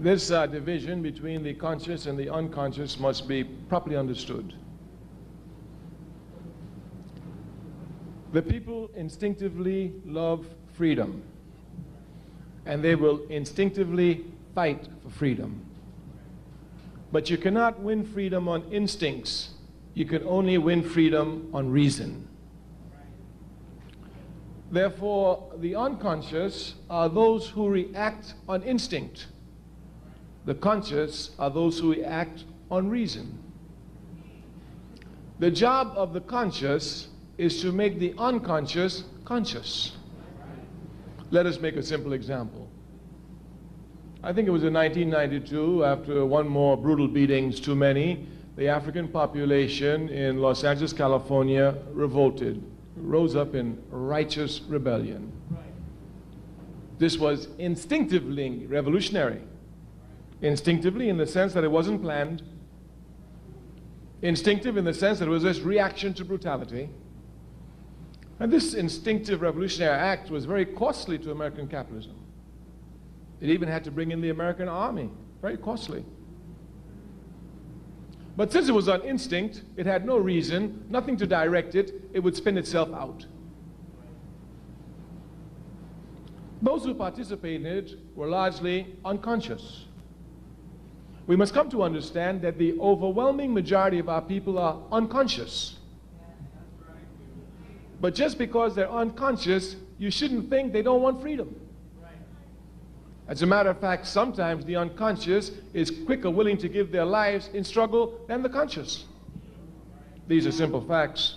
This division between the conscious and the unconscious must be properly understood. The people instinctively love freedom, and they will instinctively fight for freedom. But you cannot win freedom on instincts. You can only win freedom on reason. Therefore, the unconscious are those who react on instinct. The conscious are those who react on reason. The job of the conscious is to make the unconscious conscious. Let us make a simple example. I think it was in 1992, after one more brutal beatings too many, the African population in Los Angeles, California revolted, rose up in righteous rebellion. This was instinctively revolutionary. Instinctively in the sense that it wasn't planned. Instinctive in the sense that it was just reaction to brutality. And this instinctive revolutionary act was very costly to American capitalism. It even had to bring in the American army. Very costly. But since it was on instinct, it had no reason, nothing to direct it, it would spin itself out. Those who participated in it were largely unconscious. We must come to understand that the overwhelming majority of our people are unconscious. But just because they're unconscious, you shouldn't think they don't want freedom. As a matter of fact, sometimes the unconscious is quicker willing to give their lives in struggle than the conscious. These are simple facts.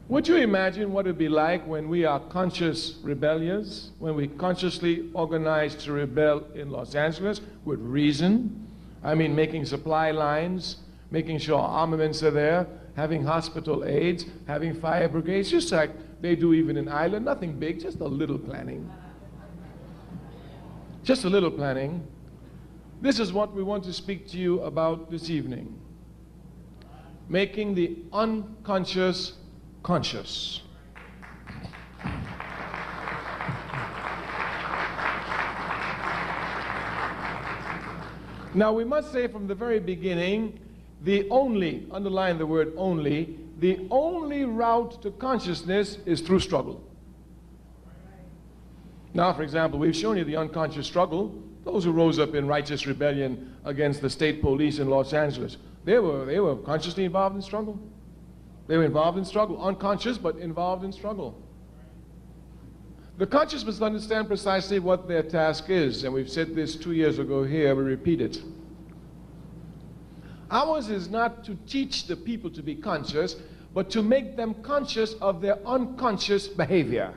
Would you imagine what it would be like when we are conscious rebellious, when we consciously organize to rebel in Los Angeles with reason? I mean, making supply lines, making sure armaments are there, having hospital aids, having fire brigades, just like they do even in Ireland. Nothing big, just a little planning. Just a little planning. This is what we want to speak to you about this evening. Making the unconscious conscious. Now we must say from the very beginning, underline the word only, the only route to consciousness is through struggle. Now, for example, we've shown you the unconscious struggle. Those who rose up in righteous rebellion against the state police in Los Angeles, they were consciously involved in struggle. They were involved in struggle, unconscious, but involved in struggle. The conscious must understand precisely what their task is, and we've said this 2 years ago here, we repeat it. Ours is not to teach the people to be conscious, but to make them conscious of their unconscious behavior.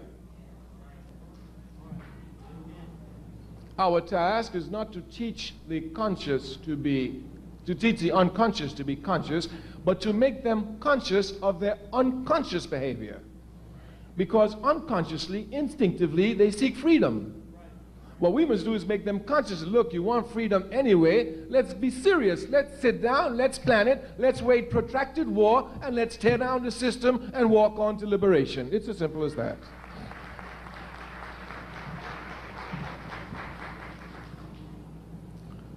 Our task is not to teach the unconscious to be conscious, but to make them conscious of their unconscious behavior. Because unconsciously, instinctively, they seek freedom. What we must do is make them conscious. Look, you want freedom anyway, let's be serious. Let's sit down, let's plan it, let's wage protracted war, and let's tear down the system and walk on to liberation. It's as simple as that.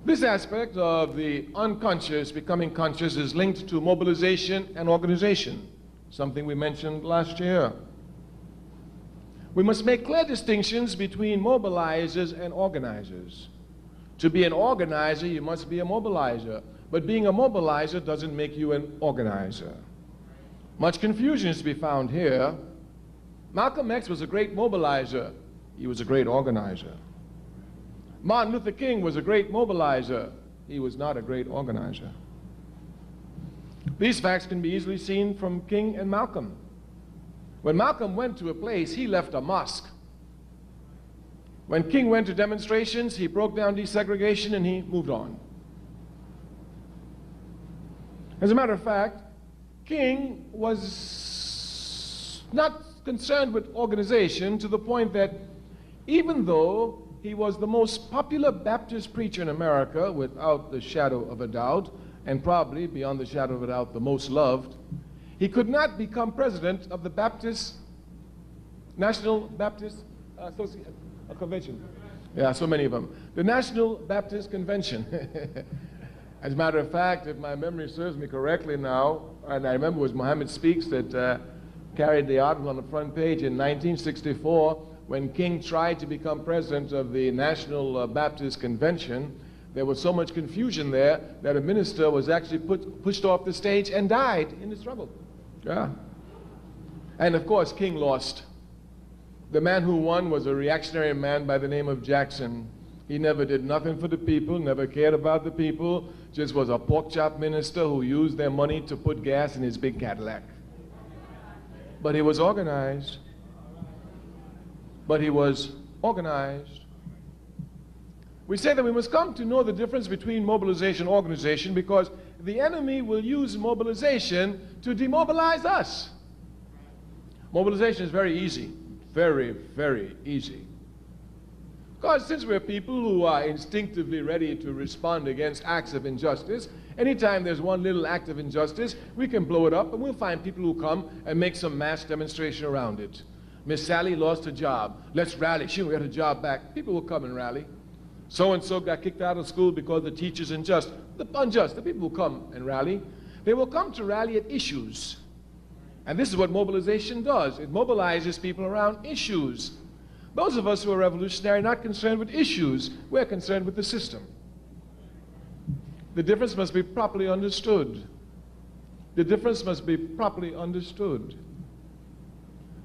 This aspect of the unconscious becoming conscious is linked to mobilization and organization, something we mentioned last year. We must make clear distinctions between mobilizers and organizers. To be an organizer, you must be a mobilizer. But being a mobilizer doesn't make you an organizer. Much confusion is to be found here. Malcolm X was a great mobilizer. He was a great organizer. Martin Luther King was a great mobilizer. He was not a great organizer. These facts can be easily seen from King and Malcolm. When Malcolm went to a place, he left a mosque. When King went to demonstrations, he broke down desegregation and he moved on. As a matter of fact, King was not concerned with organization to the point that even though he was the most popular Baptist preacher in America, without the shadow of a doubt, and probably, beyond the shadow of a doubt, the most loved, he could not become president of the National Baptist Convention. Yeah, so many of them. The National Baptist Convention. As a matter of fact, if my memory serves me correctly now, and I remember it was Muhammad Speaks that carried the article on the front page in 1964, when King tried to become president of the National Baptist Convention. There was so much confusion there that a minister was actually pushed off the stage and died in the struggle. Yeah. And of course, King lost. The man who won was a reactionary man by the name of Jackson. He never did nothing for the people, never cared about the people, just was a pork chop minister who used their money to put gas in his big Cadillac. But he was organized. But he was organized. We say that we must come to know the difference between mobilization and organization because the enemy will use mobilization to demobilize us. Mobilization is very easy, very, very easy. Because since we're people who are instinctively ready to respond against acts of injustice, anytime there's one little act of injustice, we can blow it up and we'll find people who come and make some mass demonstration around it. Miss Sally lost her job. Let's rally. She will get her job back. People will come and rally. So-and-so got kicked out of school because the teacher's unjust. The people will come and rally. They will come to rally at issues. And this is what mobilization does. It mobilizes people around issues. Those of us who are revolutionary are not concerned with issues. We're concerned with the system. The difference must be properly understood. The difference must be properly understood.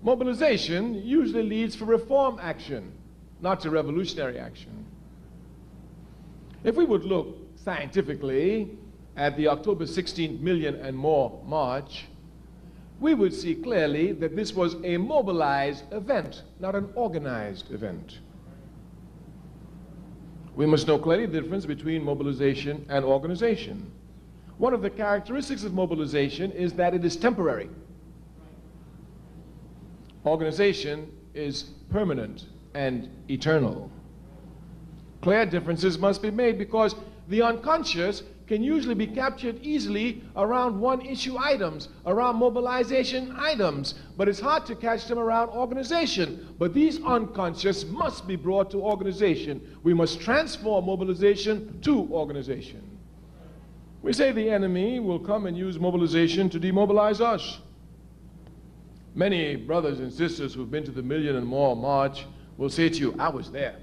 Mobilization usually leads for reform action, not to revolutionary action. If we would look scientifically at the October 16 million and more march, we would see clearly that this was a mobilized event, not an organized event. We must know clearly the difference between mobilization and organization. One of the characteristics of mobilization is that it is temporary. Organization is permanent and eternal. Clear differences must be made because the unconscious can usually be captured easily around one-issue items, around mobilization items, but it's hard to catch them around organization. But these unconscious must be brought to organization. We must transform mobilization to organization. We say the enemy will come and use mobilization to demobilize us. Many brothers and sisters who've been to the million and more march will say to you, I was there.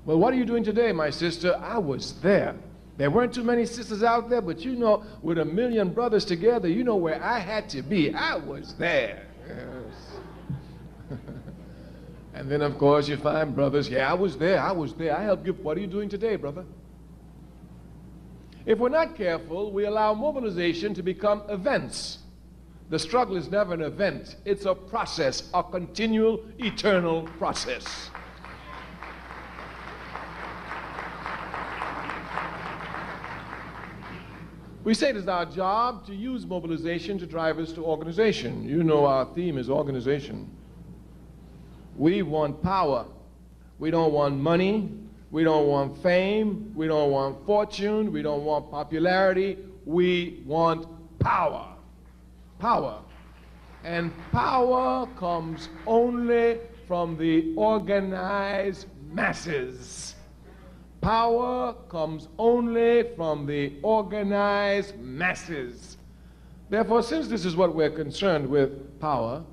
Well, what are you doing today, my sister? I was there. There weren't too many sisters out there, but you know, with a million brothers together, you know where I had to be. I was there. Yes. And then, of course, you find brothers, yeah, I was there. I helped you. What are you doing today, brother? If we're not careful, we allow mobilization to become events. The struggle is never an event. It's a process, a continual, eternal process. We say it is our job to use mobilization to drive us to organization. You know our theme is organization. We want power. We don't want money. We don't want fame. We don't want fortune. We don't want popularity. We want power. Power. And power comes only from the organized masses. Power comes only from the organized masses. Therefore, since this is what we're concerned with, power,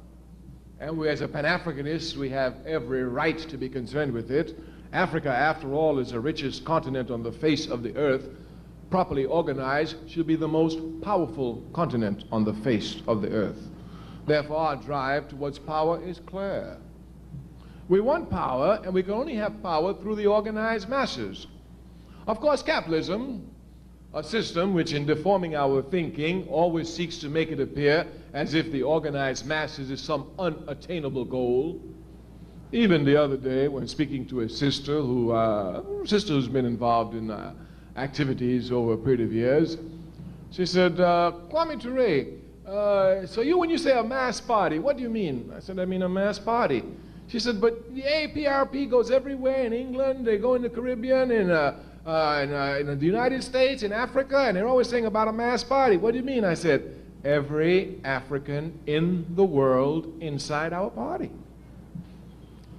and we as a Pan-Africanist, we have every right to be concerned with it. Africa, after all, is the richest continent on the face of the earth. Properly organized, should be the most powerful continent on the face of the earth. Therefore, our drive towards power is clear. We want power, and we can only have power through the organized masses. Of course, capitalism, a system which in deforming our thinking always seeks to make it appear as if the organized masses is some unattainable goal. Even the other day, when speaking to a sister who's been involved in activities over a period of years, she said, Kawame Toure, so when you say a mass party, what do you mean? I said, I mean a mass party. She said, but the APRP goes everywhere in England, they go in the Caribbean, in the United States, in Africa, and they're always saying about a mass party. What do you mean? I said, every African in the world inside our party.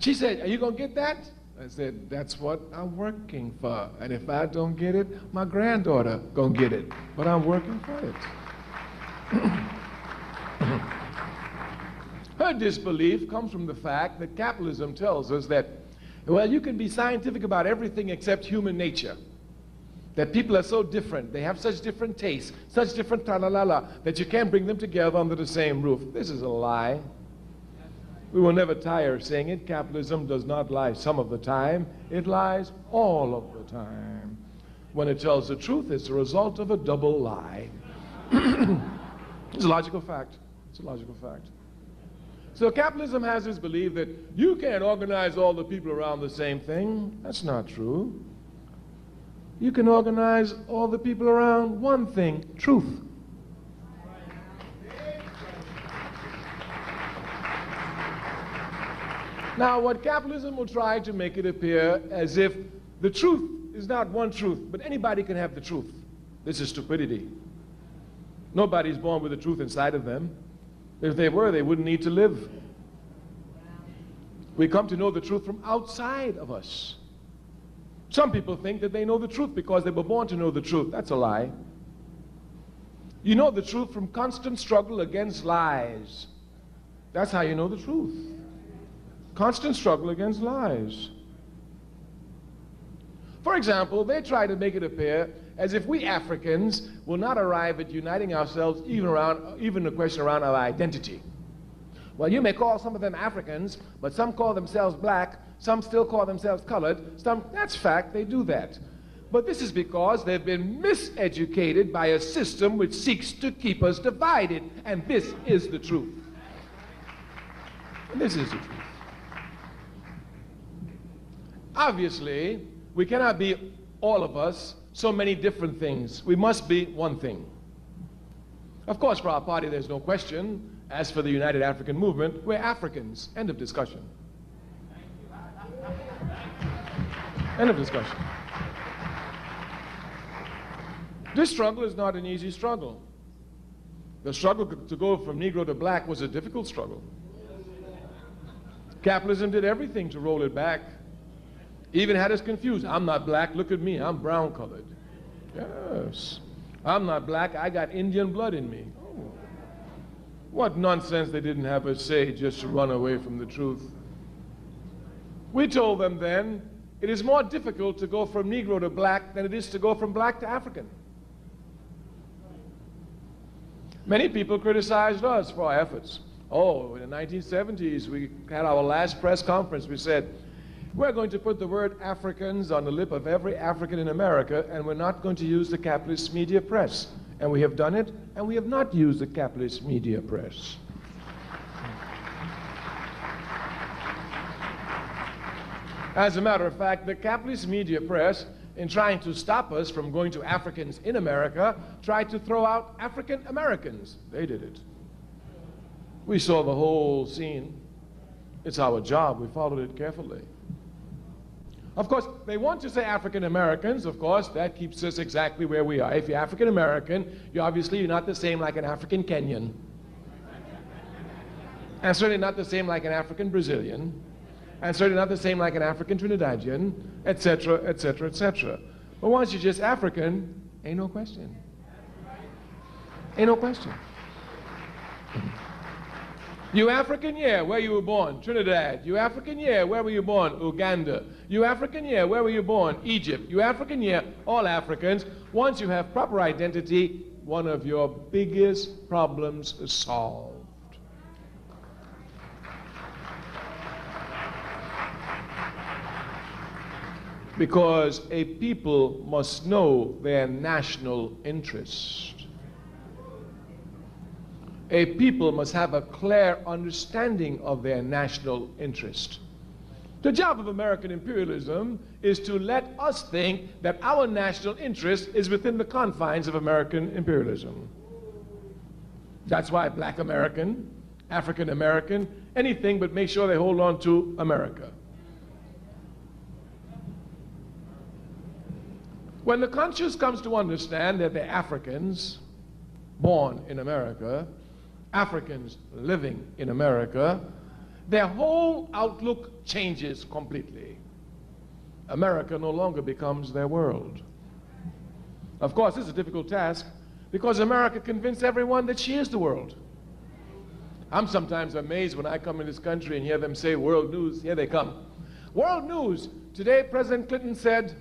She said, are you going to get that? I said, that's what I'm working for. And if I don't get it, my granddaughter gonna get it. But I'm working for it. Her disbelief comes from the fact that capitalism tells us that, well, you can be scientific about everything except human nature. That people are so different, they have such different tastes, such different tra-la-la-la, that you can't bring them together under the same roof. This is a lie. We will never tire of saying it. Capitalism does not lie some of the time. It lies all of the time. When it tells the truth, it's a result of a double lie. It's a logical fact. It's a logical fact. So capitalism has this belief that you can't organize all the people around the same thing. That's not true. You can organize all the people around one thing, truth. Now, what capitalism will try to make it appear as if the truth is not one truth, but anybody can have the truth. This is stupidity. Nobody's born with the truth inside of them. If they were, they wouldn't need to live. We come to know the truth from outside of us. Some people think that they know the truth because they were born to know the truth. That's a lie. You know the truth from constant struggle against lies. That's how you know the truth. Constant struggle against lies. For example, they try to make it appear as if we Africans will not arrive at uniting ourselves even the question around our identity. Well, you may call some of them Africans, but some call themselves black, some still call themselves colored, that's fact, they do that. But this is because they've been miseducated by a system which seeks to keep us divided, and this is the truth. And this is the truth. Obviously, we cannot be, all of us, so many different things. We must be one thing. Of course, for our party, there's no question. As for the United African Movement, we're Africans. End of discussion. End of discussion. This struggle is not an easy struggle. The struggle to go from Negro to black was a difficult struggle. Capitalism did everything to roll it back. Even had us confused. I'm not black, look at me, I'm brown colored. Yes. I'm not black, I got Indian blood in me. Oh. What nonsense they didn't have us say just to run away from the truth. We told them then, it is more difficult to go from Negro to black than it is to go from black to African. Many people criticized us for our efforts. Oh, in the 1970s, we had our last press conference. We said, we're going to put the word Africans on the lip of every African in America, and we're not going to use the capitalist media press. And we have done it, and we have not used the capitalist media press. As a matter of fact, the capitalist media press, in trying to stop us from going to Africans in America, tried to throw out African Americans. They did it. We saw the whole scene. It's our job. We followed it carefully. Of course, they want to say African Americans. Of course, that keeps us exactly where we are. If you're African American, you're not the same like an African Kenyan. And certainly not the same like an African Brazilian. And certainly not the same like an African Trinidadian, etc., etc., etc. But once you're just African, ain't no question. Ain't no question. You African? Yeah. Where you were born? Trinidad. You African? Yeah. Where were you born? Uganda. You African? Yeah. Where were you born? Egypt. You African? Yeah. All Africans. Once you have proper identity, one of your biggest problems is solved. Because a people must know their national interest. A people must have a clear understanding of their national interest. The job of American imperialism is to let us think that our national interest is within the confines of American imperialism. That's why Black American, African American, anything but make sure they hold on to America. When the conscious comes to understand that they're Africans born in America, Africans living in America, their whole outlook changes completely. America no longer becomes their world. Of course, this is a difficult task because America convinced everyone that she is the world. I'm sometimes amazed when I come in this country and hear them say world news. Here they come. World news. Today, President Clinton said,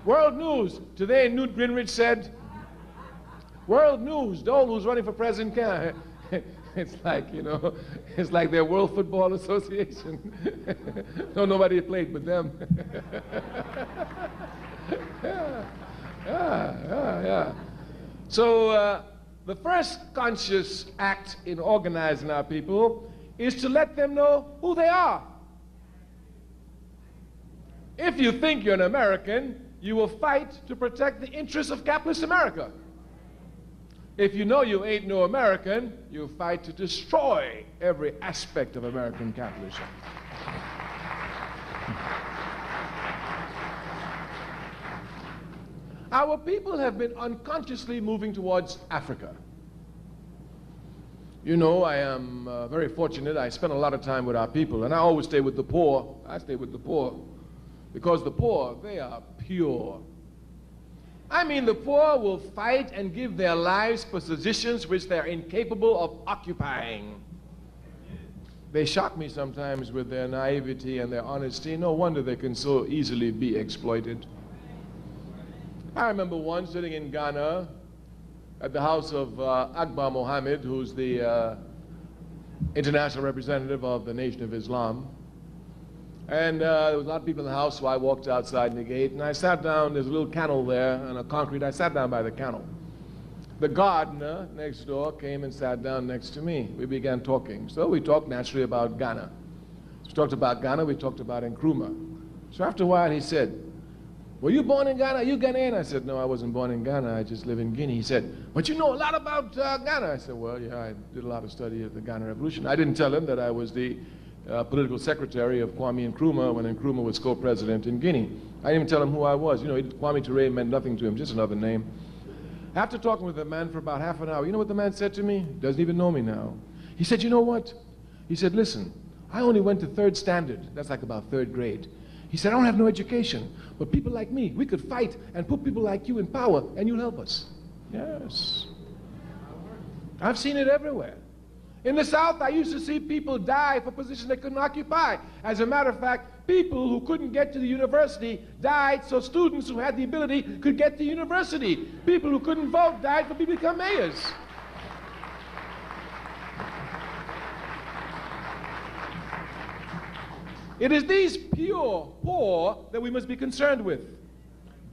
world news. Today, Newt Gingrich said, world news. Dole, who's running for president, can. It's like, you know, it's like their World Football Association. No, nobody played but them. Yeah. So the first conscious act in organizing our people is to let them know who they are. If you think you're an American, you will fight to protect the interests of capitalist America. If you know you ain't no American, you fight to destroy every aspect of American capitalism. Our people have been unconsciously moving towards Africa. You know, I am very fortunate. I spend a lot of time with our people, and I always stay with the poor. I stay with the poor because the poor, they are pure. I mean, the poor will fight and give their lives for positions which they're incapable of occupying. They shock me sometimes with their naivety and their honesty. No wonder they can so easily be exploited. I remember once sitting in Ghana at the house of Akbar Mohammed, who's the international representative of the Nation of Islam. And there was a lot of people in the house, so I walked outside in the gate, and I sat down. There's a little kennel there on a concrete. I sat down by the kennel. The gardener next door came and sat down next to me. We began talking. So we talked naturally about Ghana. So we talked about Ghana, we talked about Nkrumah. So after a while he said, were you born in Ghana? Are you Ghanaian? I said, no, I wasn't born in Ghana. I just live in Guinea. He said, but you know a lot about Ghana. I said, well, yeah, I did a lot of study of the Ghana Revolution. I didn't tell him that I was the political secretary of Kwame Nkrumah when Nkrumah was co-president in Guinea. I didn't even tell him who I was. You know, Kwame Toure meant nothing to him, just another name. After talking with the man for about half an hour, you know what the man said to me? Doesn't even know me now. He said, you know what? He said, listen, I only went to third standard. That's like about third grade. He said, I don't have no education, but people like me, we could fight and put people like you in power, and you'll help us. Yes. I've seen it everywhere. In the South, I used to see people die for positions they couldn't occupy. As a matter of fact, people who couldn't get to the university died so students who had the ability could get to university. People who couldn't vote died for people to become mayors. It is these pure poor that we must be concerned with.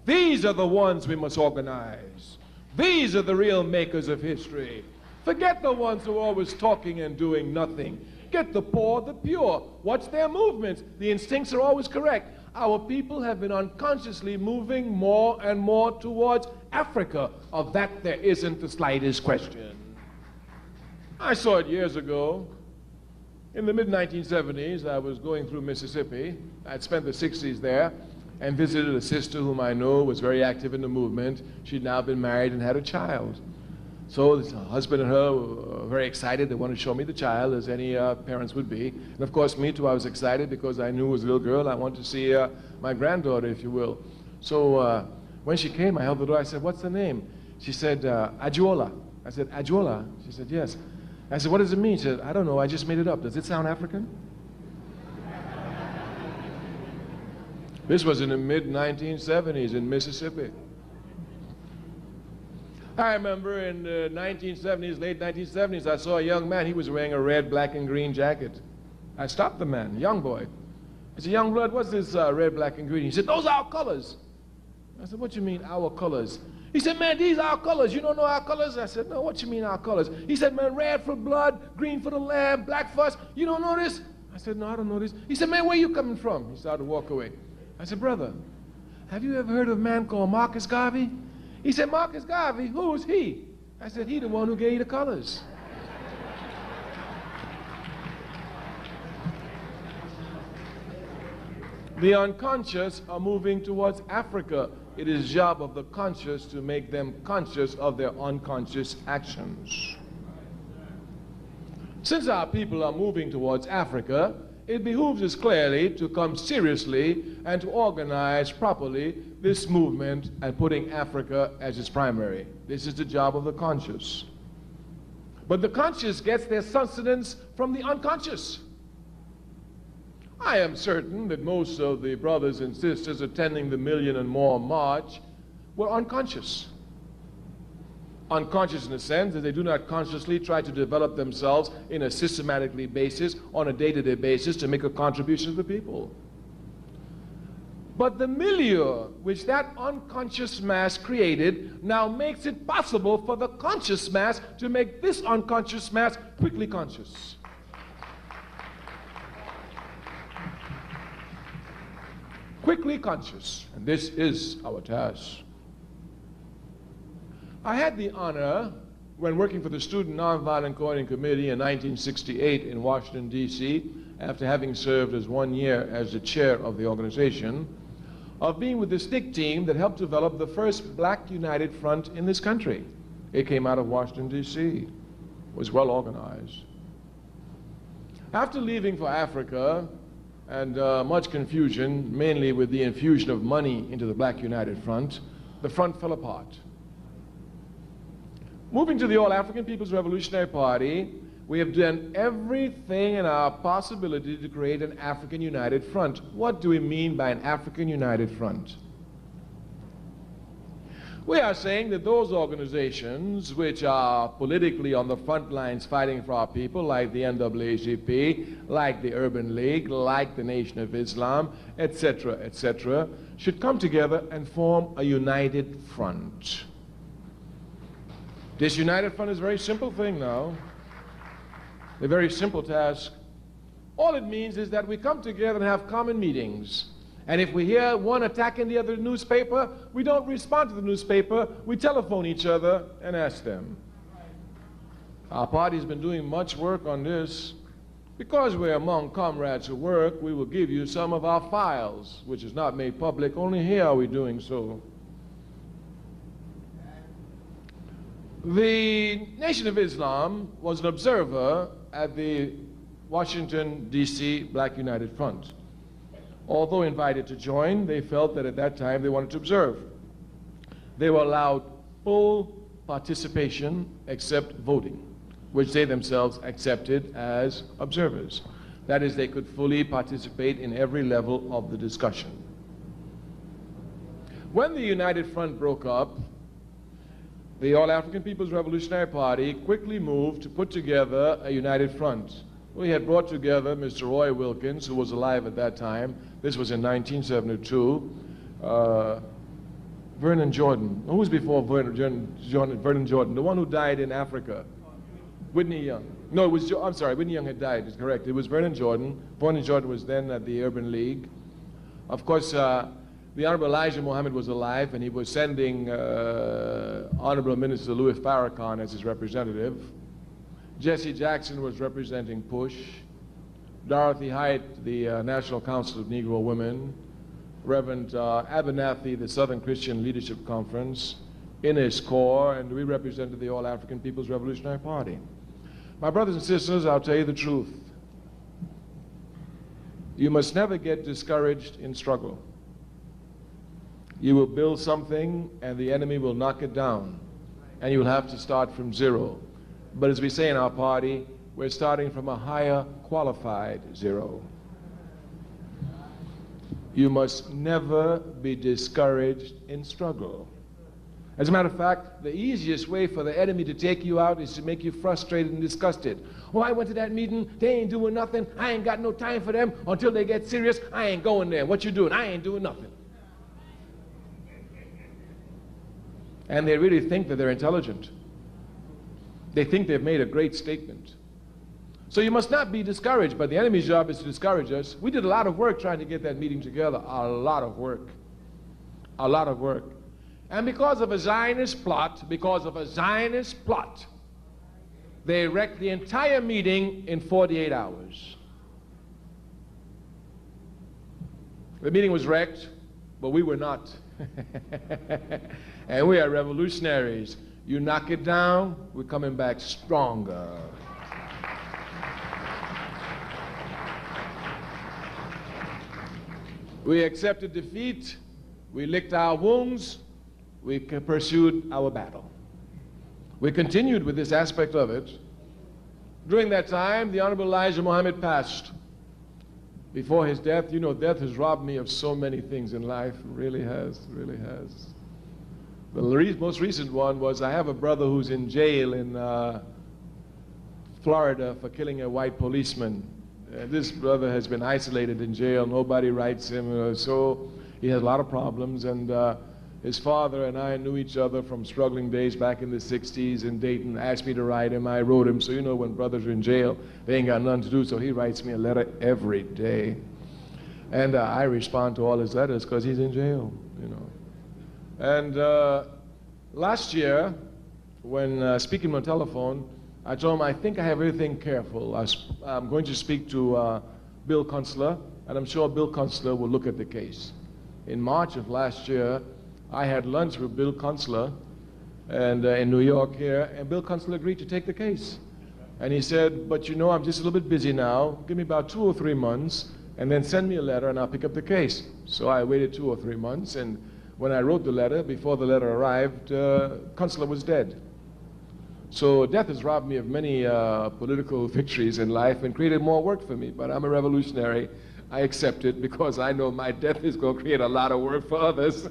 These are the ones we must organize. These are the real makers of history. Forget the ones who are always talking and doing nothing. Get the poor, the pure. Watch their movements. The instincts are always correct. Our people have been unconsciously moving more and more towards Africa. Of that there isn't the slightest question. I saw it years ago. In the mid-1970s, I was going through Mississippi. I'd spent the 60s there and visited a sister whom I know was very active in the movement. She'd now been married and had a child. So the husband and her were very excited. They wanted to show me the child, as any parents would be. And of course, me too, I was excited because I knew it was a little girl. I wanted to see my granddaughter, if you will. So when she came, I held the door. I said, what's the name? She said, Adjola. I said, Adjola? She said, yes. I said, what does it mean? She said, I don't know, I just made it up. Does it sound African? This was in the mid-1970s in Mississippi. I remember in the 1970s, late 1970s, I saw a young man. He was wearing a red, black, and green jacket. I stopped the man, young boy. I said, young blood, what's this red, black, and green? He said, those are our colors. I said, what you mean, our colors? He said, man, these are our colors. You don't know our colors? I said, no, what you mean, our colors? He said, man, red for blood, green for the lamb, black for us. You don't know this? I said, no, I don't know this. He said, man, where you coming from? He started to walk away. I said, brother, have you ever heard of a man called Marcus Garvey? He said, Marcus Garvey, who is he? I said, he the one who gave you the colors. The unconscious are moving towards Africa. It is the job of the conscious to make them conscious of their unconscious actions. Since our people are moving towards Africa, it behooves us clearly to come seriously and to organize properly this movement and putting Africa as its primary. This is the job of the conscious. But the conscious gets their sustenance from the unconscious. I am certain that most of the brothers and sisters attending the Million and More March were unconscious. Unconscious in the sense that they do not consciously try to develop themselves in a systematically basis, on a day-to-day basis, to make a contribution to the people. But the milieu which that unconscious mass created now makes it possible for the conscious mass to make this unconscious mass quickly conscious. Quickly conscious, and this is our task. I had the honor, when working for the Student Nonviolent Coordinating Committee in 1968 in Washington, D.C., after having served as 1 year as the chair of the organization, of being with the SNCC team that helped develop the first Black United Front in this country. It came out of Washington, D.C., was well organized. After leaving for Africa, and much confusion, mainly with the infusion of money into the Black United Front, the front fell apart. Moving to the All-African People's Revolutionary Party, we have done everything in our possibility to create an African United Front. What do we mean by an African United Front? We are saying that those organizations which are politically on the front lines fighting for our people, like the NAACP, like the Urban League, like the Nation of Islam, etc., should come together and form a united front. This united front is a very simple thing now, a very simple task. All it means is that we come together and have common meetings. And if we hear one attacking the other newspaper, we don't respond to the newspaper, we telephone each other and ask them. Our party's been doing much work on this. Because we're among comrades who work, we will give you some of our files, which is not made public. Only here are we doing so. The Nation of Islam was an observer at the Washington, D.C. Black United Front. Although invited to join, they felt that at that time they wanted to observe. They were allowed full participation except voting, which they themselves accepted as observers. That is, they could fully participate in every level of the discussion. When the United Front broke up, the All-African People's Revolutionary Party quickly moved to put together a united front. We had brought together Mr. Roy Wilkins, who was alive at that time. This was in 1972. Vernon Jordan. Who was before Vernon Jordan? The one who died in Africa. Whitney Young. No, it was, I'm sorry, Whitney Young had died, it's correct. It was Vernon Jordan. Vernon Jordan was then at the Urban League. Of course, the Honorable Elijah Muhammad was alive, and he was sending Honorable Minister Louis Farrakhan as his representative. Jesse Jackson was representing PUSH. Dorothy Height, the National Council of Negro Women. Reverend Abernathy, the Southern Christian Leadership Conference, Inez Corps, and we represented the All-African People's Revolutionary Party. My brothers and sisters, I'll tell you the truth. You must never get discouraged in struggle. You will build something and the enemy will knock it down, and you will have to start from zero. But as we say in our party, we're starting from a higher qualified zero. You must never be discouraged in struggle. As a matter of fact, the easiest way for the enemy to take you out is to make you frustrated and disgusted. Oh, I went to that meeting, they ain't doing nothing, I ain't got no time for them. Until they get serious, I ain't going there. What you doing? I ain't doing nothing. And they really think that they're intelligent. They think they've made a great statement. So you must not be discouraged, but the enemy's job is to discourage us. We did a lot of work trying to get that meeting together, a lot of work. A lot of work. And because of a Zionist plot, they wrecked the entire meeting in 48 hours. The meeting was wrecked, but we were not. And we are revolutionaries. You knock it down, we're coming back stronger. We accepted defeat, we licked our wounds, we pursued our battle. We continued with this aspect of it. During that time, the Honorable Elijah Muhammad passed. Before his death, you know, death has robbed me of so many things in life. It really has, really has. The most recent one was I have a brother who's in jail in Florida for killing a white policeman. This brother has been isolated in jail. Nobody writes him, so he has a lot of problems. And his father and I knew each other from struggling days back in the 60s in Dayton. Asked me to write him. I wrote him. So you know when brothers are in jail, they ain't got nothing to do. So he writes me a letter every day. And I respond to all his letters because he's in jail, you know. And last year, when speaking on the telephone, I told him I think I have everything careful. I'm going to speak to Bill Kunstler, and I'm sure Bill Kunstler will look at the case. In March of last year, I had lunch with Bill Kunstler and, in New York here, and Bill Kunstler agreed to take the case. And he said, but you know, I'm just a little bit busy now. Give me about 2 or 3 months, and then send me a letter, and I'll pick up the case. So I waited 2 or 3 months, and when I wrote the letter, before the letter arrived, Kunstler was dead. So death has robbed me of many political victories in life and created more work for me, but I'm a revolutionary. I accept it because I know my death is going to create a lot of work for others.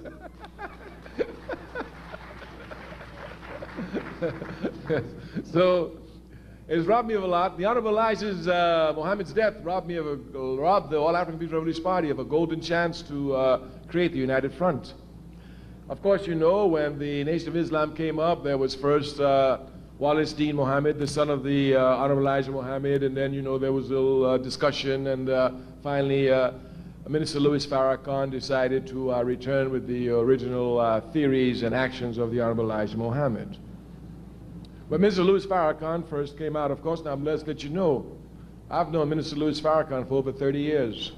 So it's robbed me of a lot. The Honorable Elijah Muhammad's death robbed the All-African People's Revolutionary Party of a golden chance to create the United Front. Of course, you know, when the Nation of Islam came up, there was first Wallace Dean Muhammad, the son of the Honorable Elijah Muhammad, and then, you know, there was a little discussion, and finally Minister Louis Farrakhan decided to return with the original theories and actions of the Honorable Elijah Muhammad. But Minister Louis Farrakhan first came out, of course. Now, let's let you know, I've known Minister Louis Farrakhan for over 30 years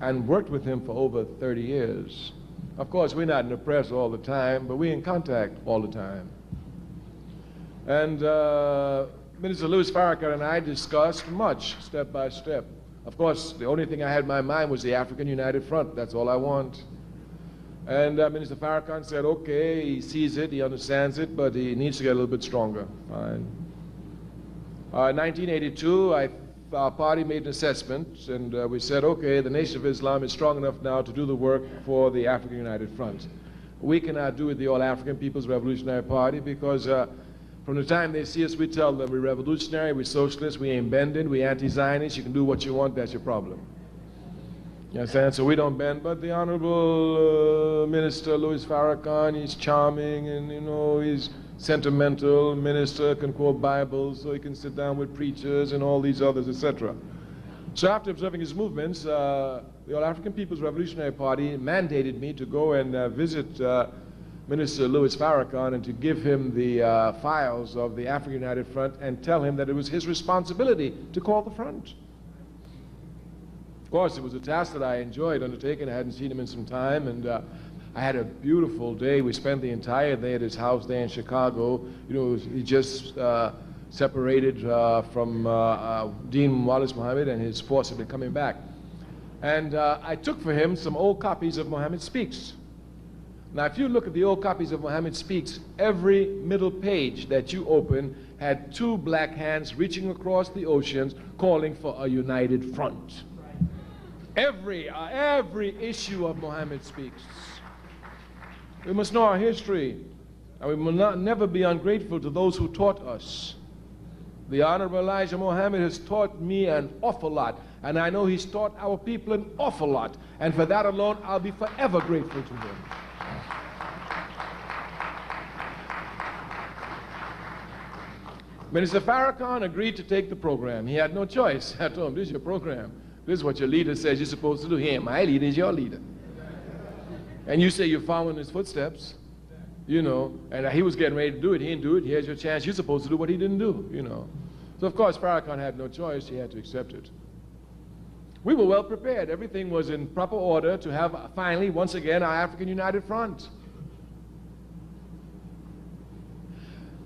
and worked with him for over 30 years. Of course, we're not in the press all the time, but we're in contact all the time. And Minister Louis Farrakhan and I discussed much, step by step. Of course, the only thing I had in my mind was the African United Front. That's all I want. And Minister Farrakhan said, okay, he sees it, he understands it, but he needs to get a little bit stronger. Fine. In 1982, our party made an assessment, and we said, okay, the Nation of Islam is strong enough now to do the work for the African United Front. We cannot do it the All-African People's Revolutionary Party because from the time they see us, we tell them we're revolutionary, we're socialists, we ain't bending, we're anti-Zionist, you can do what you want, that's your problem. You understand? So we don't bend, but the Honorable Minister Louis Farrakhan, he's charming and, you know, he's sentimental. Minister can quote Bibles, so he can sit down with preachers and all these others, etc. So after observing his movements, the All-African People's Revolutionary Party mandated me to go and visit Minister Louis Farrakhan and to give him the files of the African United Front and tell him that it was his responsibility to call the front. Of course, it was a task that I enjoyed undertaking. I hadn't seen him in some time, and I had a beautiful day. We spent the entire day at his house there in Chicago. You know, he just separated from Dean Wallace Muhammad, and his forcibly coming back. And I took for him some old copies of Muhammad Speaks. Now, if you look at the old copies of Muhammad Speaks, every middle page that you open had 2 black hands reaching across the oceans calling for a united front. Every issue of Muhammad Speaks. We must know our history, and we will never be ungrateful to those who taught us. The Honorable Elijah Muhammad has taught me an awful lot, and I know he's taught our people an awful lot, and for that alone, I'll be forever grateful to him. Minister Farrakhan agreed to take the program. He had no choice. I told him, this is your program. This is what your leader says you're supposed to do. He ain't my leader, he's your leader. And you say you're following his footsteps, you know, and he was getting ready to do it. He didn't do it. Here's your chance. You're supposed to do what he didn't do, you know. So, of course, Farrakhan had no choice. He had to accept it. We were well prepared. Everything was in proper order to have, finally, once again, our African United Front.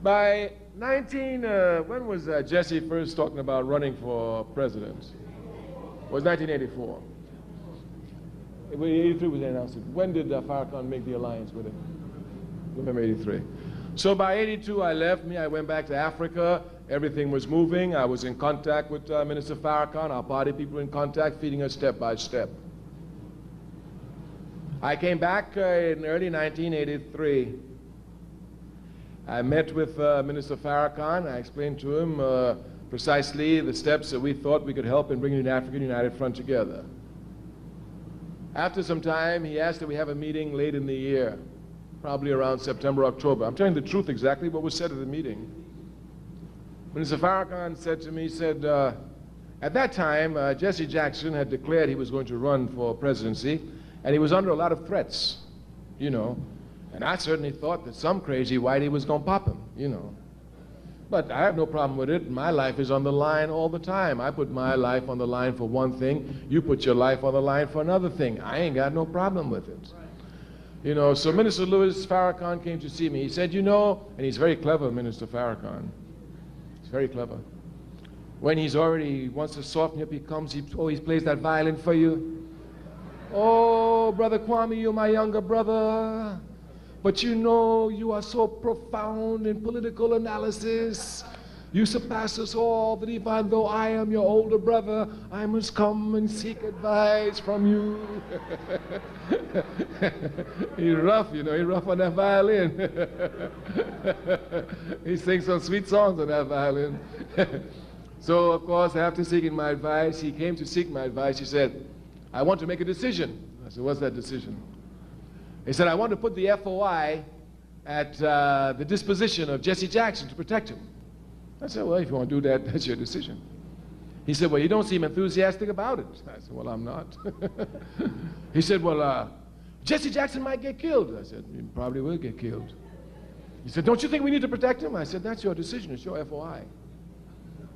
By when was Jesse first talking about running for president? It was 1984. 83 was the announcement. When did Farrakhan make the alliance with him? November 83. So by 82, I left. I went back to Africa. Everything was moving. I was in contact with Minister Farrakhan. Our party people were in contact, feeding us step by step. I came back in early 1983. I met with Minister Farrakhan. I explained to him precisely the steps that we thought we could help in bringing the African United Front together. After some time, he asked that we have a meeting late in the year, probably around September, October. I'm telling the truth exactly what was said at the meeting. Minister Farrakhan said to me, at that time, Jesse Jackson had declared he was going to run for presidency, and he was under a lot of threats, you know. And I certainly thought that some crazy whitey was going to pop him, you know. But I have no problem with it. My life is on the line all the time. I put my life on the line for one thing. You put your life on the line for another thing. I ain't got no problem with it. You know, so Minister Louis Farrakhan came to see me. He said, you know, and he's very clever, Minister Farrakhan. He's very clever. When he wants to soften up, he comes, he always plays that violin for you. Oh, Brother Kawame, you're my younger brother. But you know, you are so profound in political analysis. You surpass us all, that even though I am your older brother, I must come and seek advice from you. He's rough, you know, he's rough on that violin. He sings some sweet songs on that violin. So, of course, after seeking my advice, he came to seek my advice. He said, I want to make a decision. I said, what's that decision? He said, I want to put the FOI at the disposition of Jesse Jackson to protect him. I said, well, if you want to do that, that's your decision. He said, well, you don't seem enthusiastic about it. I said, well, I'm not. He said, well, Jesse Jackson might get killed. I said, he probably will get killed. He said, don't you think we need to protect him? I said, that's your decision. It's your FOI.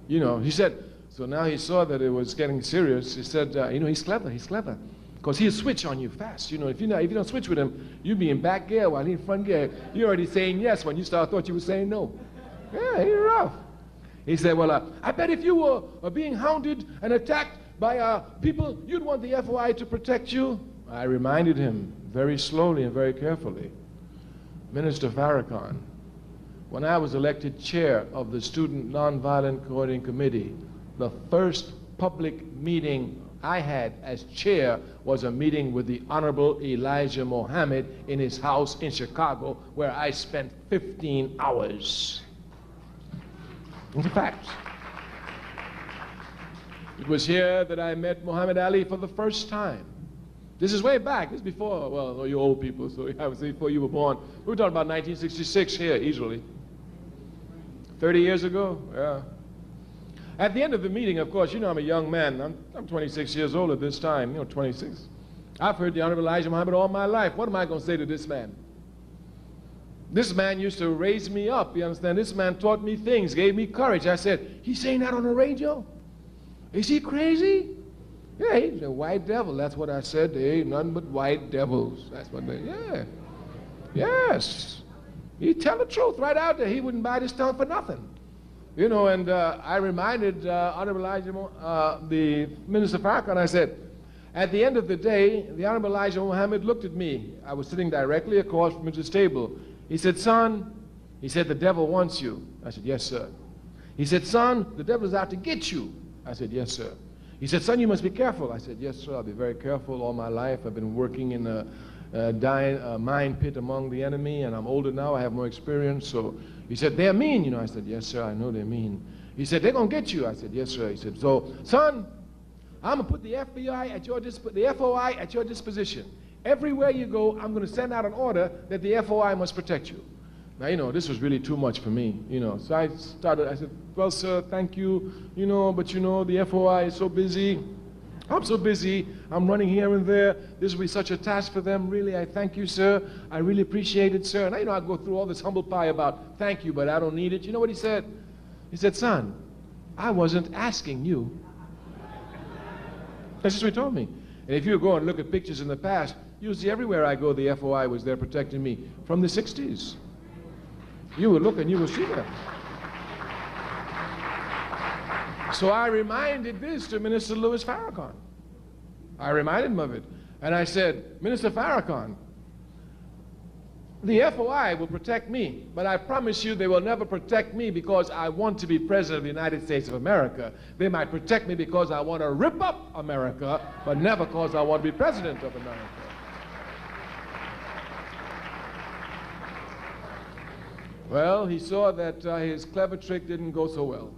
You know, he said, so now he saw that it was getting serious. He said, you know, he's clever, he's clever. Because he'll switch on you fast. You know, if you don't switch with him, you'll be in back gear while he's in front gear. You're already saying yes when you thought you were saying no. Yeah, he's rough. He said, well, I bet if you were being hounded and attacked by people, you'd want the FOI to protect you. I reminded him very slowly and very carefully, Minister Farrakhan, when I was elected chair of the Student Nonviolent Coordinating Committee, the first public meeting I had as chair was a meeting with the Honorable Elijah Muhammad in his house in Chicago, where I spent 15 hours. It's a fact. It was here that I met Muhammad Ali for the first time. This is way back. This is before, well, no, you old people, so I would say before you were born. We were talking about 1966 here, easily. 30 years ago, yeah. At the end of the meeting, of course, you know I'm a young man. I'm 26 years old at this time, you know, 26. I've heard the Honorable Elijah Muhammad all my life. What am I going to say to this man? This man used to raise me up, you understand? This man taught me things, gave me courage. I said, he's saying that on the radio? Is he crazy? Yeah, he's a white devil. That's what I said. There ain't nothing but white devils. That's what they, yeah. Yes. He'd tell the truth right out there. He wouldn't bite his tongue for nothing. You know, and I reminded Honorable Elijah, the Minister Farrakhan, I said, at the end of the day, the Honorable Elijah Muhammad looked at me. I was sitting directly across from his table. He said, son, he said, the devil wants you. I said, yes, sir. He said, son, the devil is out to get you. I said, yes, sir. He said, son, you must be careful. I said, yes, sir, I'll be very careful all my life. I've been working in a mine pit among the enemy, and I'm older now, I have more experience. So he said, they're mean, you know. I said, yes, sir, I know they're mean. He said, they're going to get you. I said, yes, sir. He said, so, son, I'm going to put the FBI at your the FOI at your disposition. Everywhere you go, I'm going to send out an order that the FOI must protect you. Now, you know, this was really too much for me, you know. So I said, well, sir, thank you, you know, but you know, the FOI is so busy. I'm so busy. I'm running here and there. This will be such a task for them. Really, I thank you, sir. I really appreciate it, sir. And you know, I go through all this humble pie about thank you, but I don't need it. You know what he said? He said, son, I wasn't asking you. That's just what he told me. And if you go and look at pictures in the past, you'll see everywhere I go, the FOI was there protecting me from the 60s. You will look and you will see that. So I reminded this to Minister Louis Farrakhan. I reminded him of it. And I said, Minister Farrakhan, the FOI will protect me, but I promise you they will never protect me because I want to be President of the United States of America. They might protect me because I want to rip up America, but never because I want to be President of America. Well, he saw that his clever trick didn't go so well.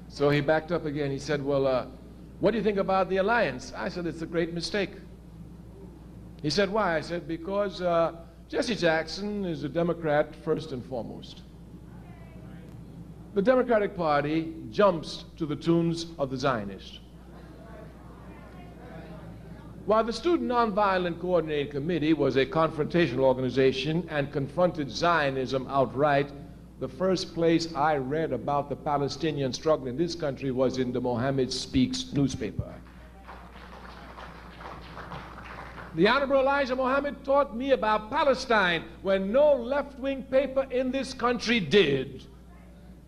So he backed up again. He said, well, what do you think about the alliance? I said, it's a great mistake. He said, why? I said, because Jesse Jackson is a Democrat first and foremost. The Democratic Party jumps to the tunes of the Zionists. While the Student Nonviolent Coordinating Committee was a confrontational organization and confronted Zionism outright, the first place I read about the Palestinian struggle in this country was in the Mohammed Speaks newspaper. The Honorable Elijah Muhammad taught me about Palestine when no left-wing paper in this country did.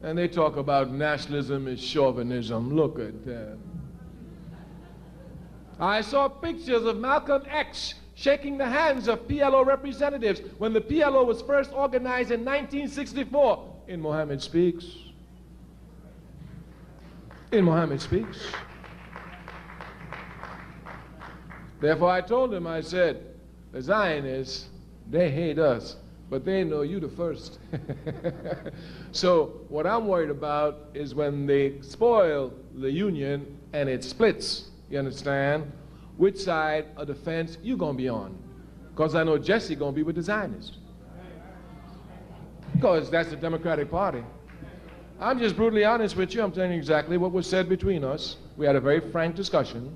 And they talk about nationalism is chauvinism. Look at that. I saw pictures of Malcolm X shaking the hands of PLO representatives when the PLO was first organized in 1964 in Mohammed Speaks. In Mohammed Speaks. Therefore, I told him, I said, the Zionists, they hate us, but they know you the first. So what I'm worried about is when they spoil the union and it splits, you understand, which side of the fence you going to be on. Because I know Jesse going to be with the Zionists. Because that's the Democratic Party. I'm just brutally honest with you. I'm telling you exactly what was said between us. We had a very frank discussion.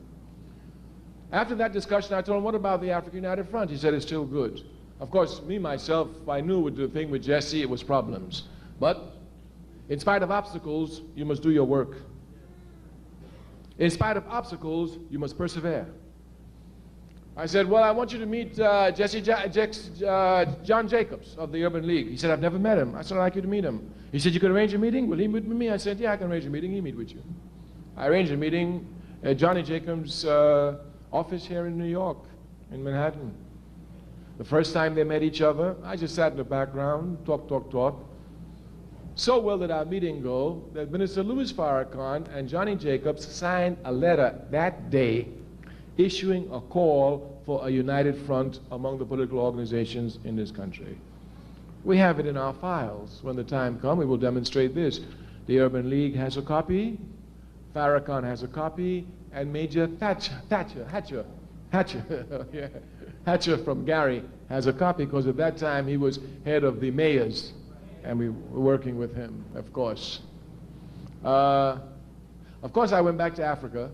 After that discussion, I told him, what about the African United Front? He said, it's still good. Of course, me, myself, I knew with the thing with Jesse, it was problems. But in spite of obstacles, you must do your work. In spite of obstacles, you must persevere. I said, well, I want you to meet John Jacobs of the Urban League. He said, I've never met him. I said, I'd like you to meet him. He said, you could arrange a meeting? Will he meet with me? I said, yeah, I can arrange a meeting. He'll meet with you. I arranged a meeting at Johnny Jacobs' office here in New York, in Manhattan. The first time they met each other, I just sat in the background, talk. So well did our meeting go that Minister Louis Farrakhan and Johnny Jacobs signed a letter that day issuing a call for a united front among the political organizations in this country. We have it in our files. When the time comes, we will demonstrate this. The Urban League has a copy, Farrakhan has a copy, and Major Hatcher yeah, Hatcher from Gary has a copy because at that time he was head of the mayors and we were working with him, of course. I went back to Africa.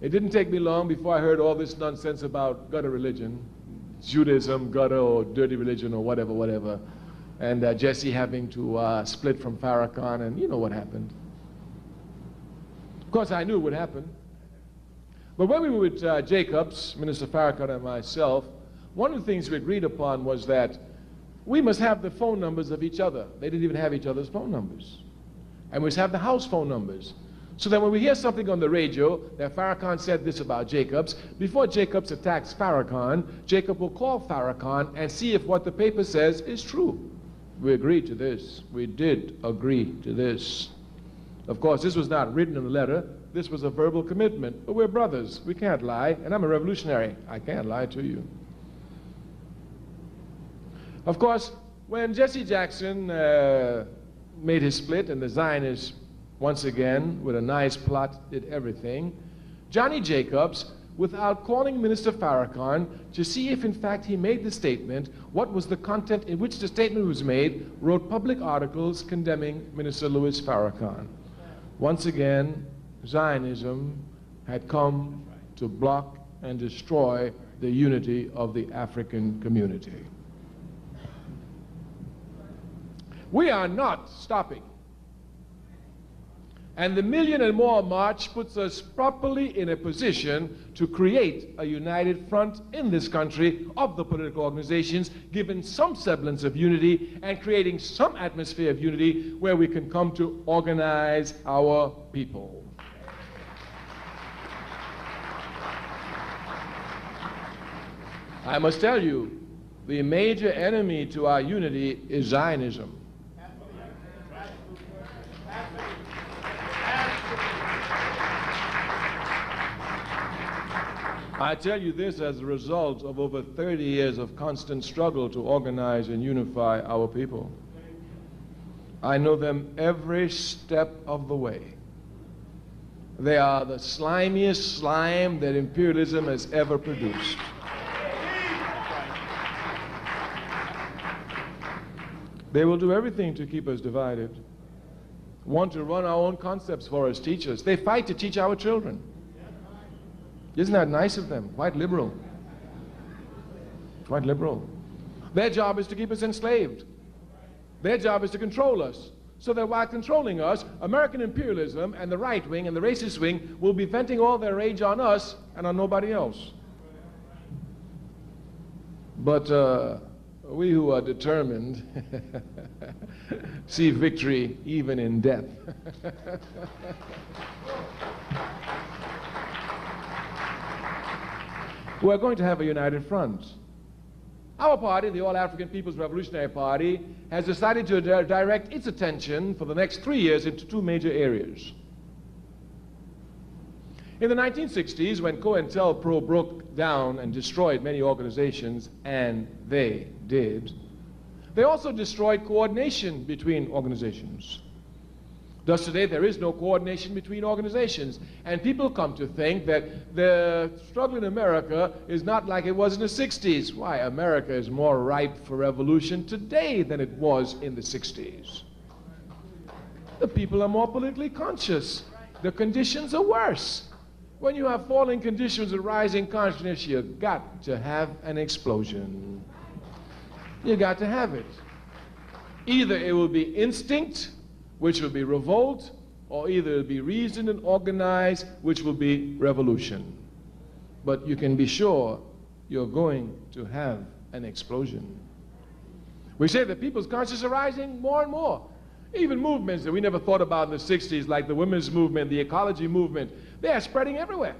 It didn't take me long before I heard all this nonsense about gutter religion, Judaism, gutter or dirty religion or whatever, and Jesse having to split from Farrakhan, and you know what happened. Of course, I knew it would happen. But when we were with Jacobs, Minister Farrakhan and myself, one of the things we agreed upon was that we must have the phone numbers of each other. They didn't even have each other's phone numbers. And we must have the house phone numbers. So that when we hear something on the radio that Farrakhan said this about Jacobs, before Jacobs attacks Farrakhan, Jacob will call Farrakhan and see if what the paper says is true. We agreed to this. We did agree to this. Of course, this was not written in a letter. This was a verbal commitment. But we're brothers. We can't lie. And I'm a revolutionary. I can't lie to you. Of course, when Jesse Jackson made his split and the Zionists, once again, with a nice plot, did everything, Johnny Jacobs, without calling Minister Farrakhan to see if in fact he made the statement, what was the content in which the statement was made, wrote public articles condemning Minister Louis Farrakhan. Once again, Zionism had come to block and destroy the unity of the African community. We are not stopping. And the Million and More March puts us properly in a position to create a united front in this country of the political organizations, given some semblance of unity and creating some atmosphere of unity where we can come to organize our people. I must tell you, the major enemy to our unity is Zionism. I tell you this as a result of over 30 years of constant struggle to organize and unify our people. I know them every step of the way. They are the slimiest slime that imperialism has ever produced. They will do everything to keep us divided, want to run our own concepts for us, teach us. They fight to teach our children. Isn't that nice of them? Quite liberal. Quite liberal. Their job is to keep us enslaved. Their job is to control us, so that while controlling us, American imperialism and the right wing and the racist wing will be venting all their rage on us and on nobody else. But we who are determined see victory even in death. We're going to have a united front. Our party, the All-African People's Revolutionary Party, has decided to direct its attention for the next 3 years into two major areas. In the 1960s, when COINTELPRO broke down and destroyed many organizations, and they did, they also destroyed coordination between organizations. Thus today there is no coordination between organizations, and people come to think that the struggle in America is not like it was in the 60s. Why? America is more ripe for revolution today than it was in the 60s. The people are more politically conscious. The conditions are worse. When you have falling conditions and rising consciousness, you've got to have an explosion. You got to have it. Either it will be instinct, which will be revolt, or either it will be reasoned and organized, which will be revolution. But you can be sure you're going to have an explosion. We say that people's consciousness are rising more and more. Even movements that we never thought about in the 60s, like the women's movement, the ecology movement, they are spreading everywhere.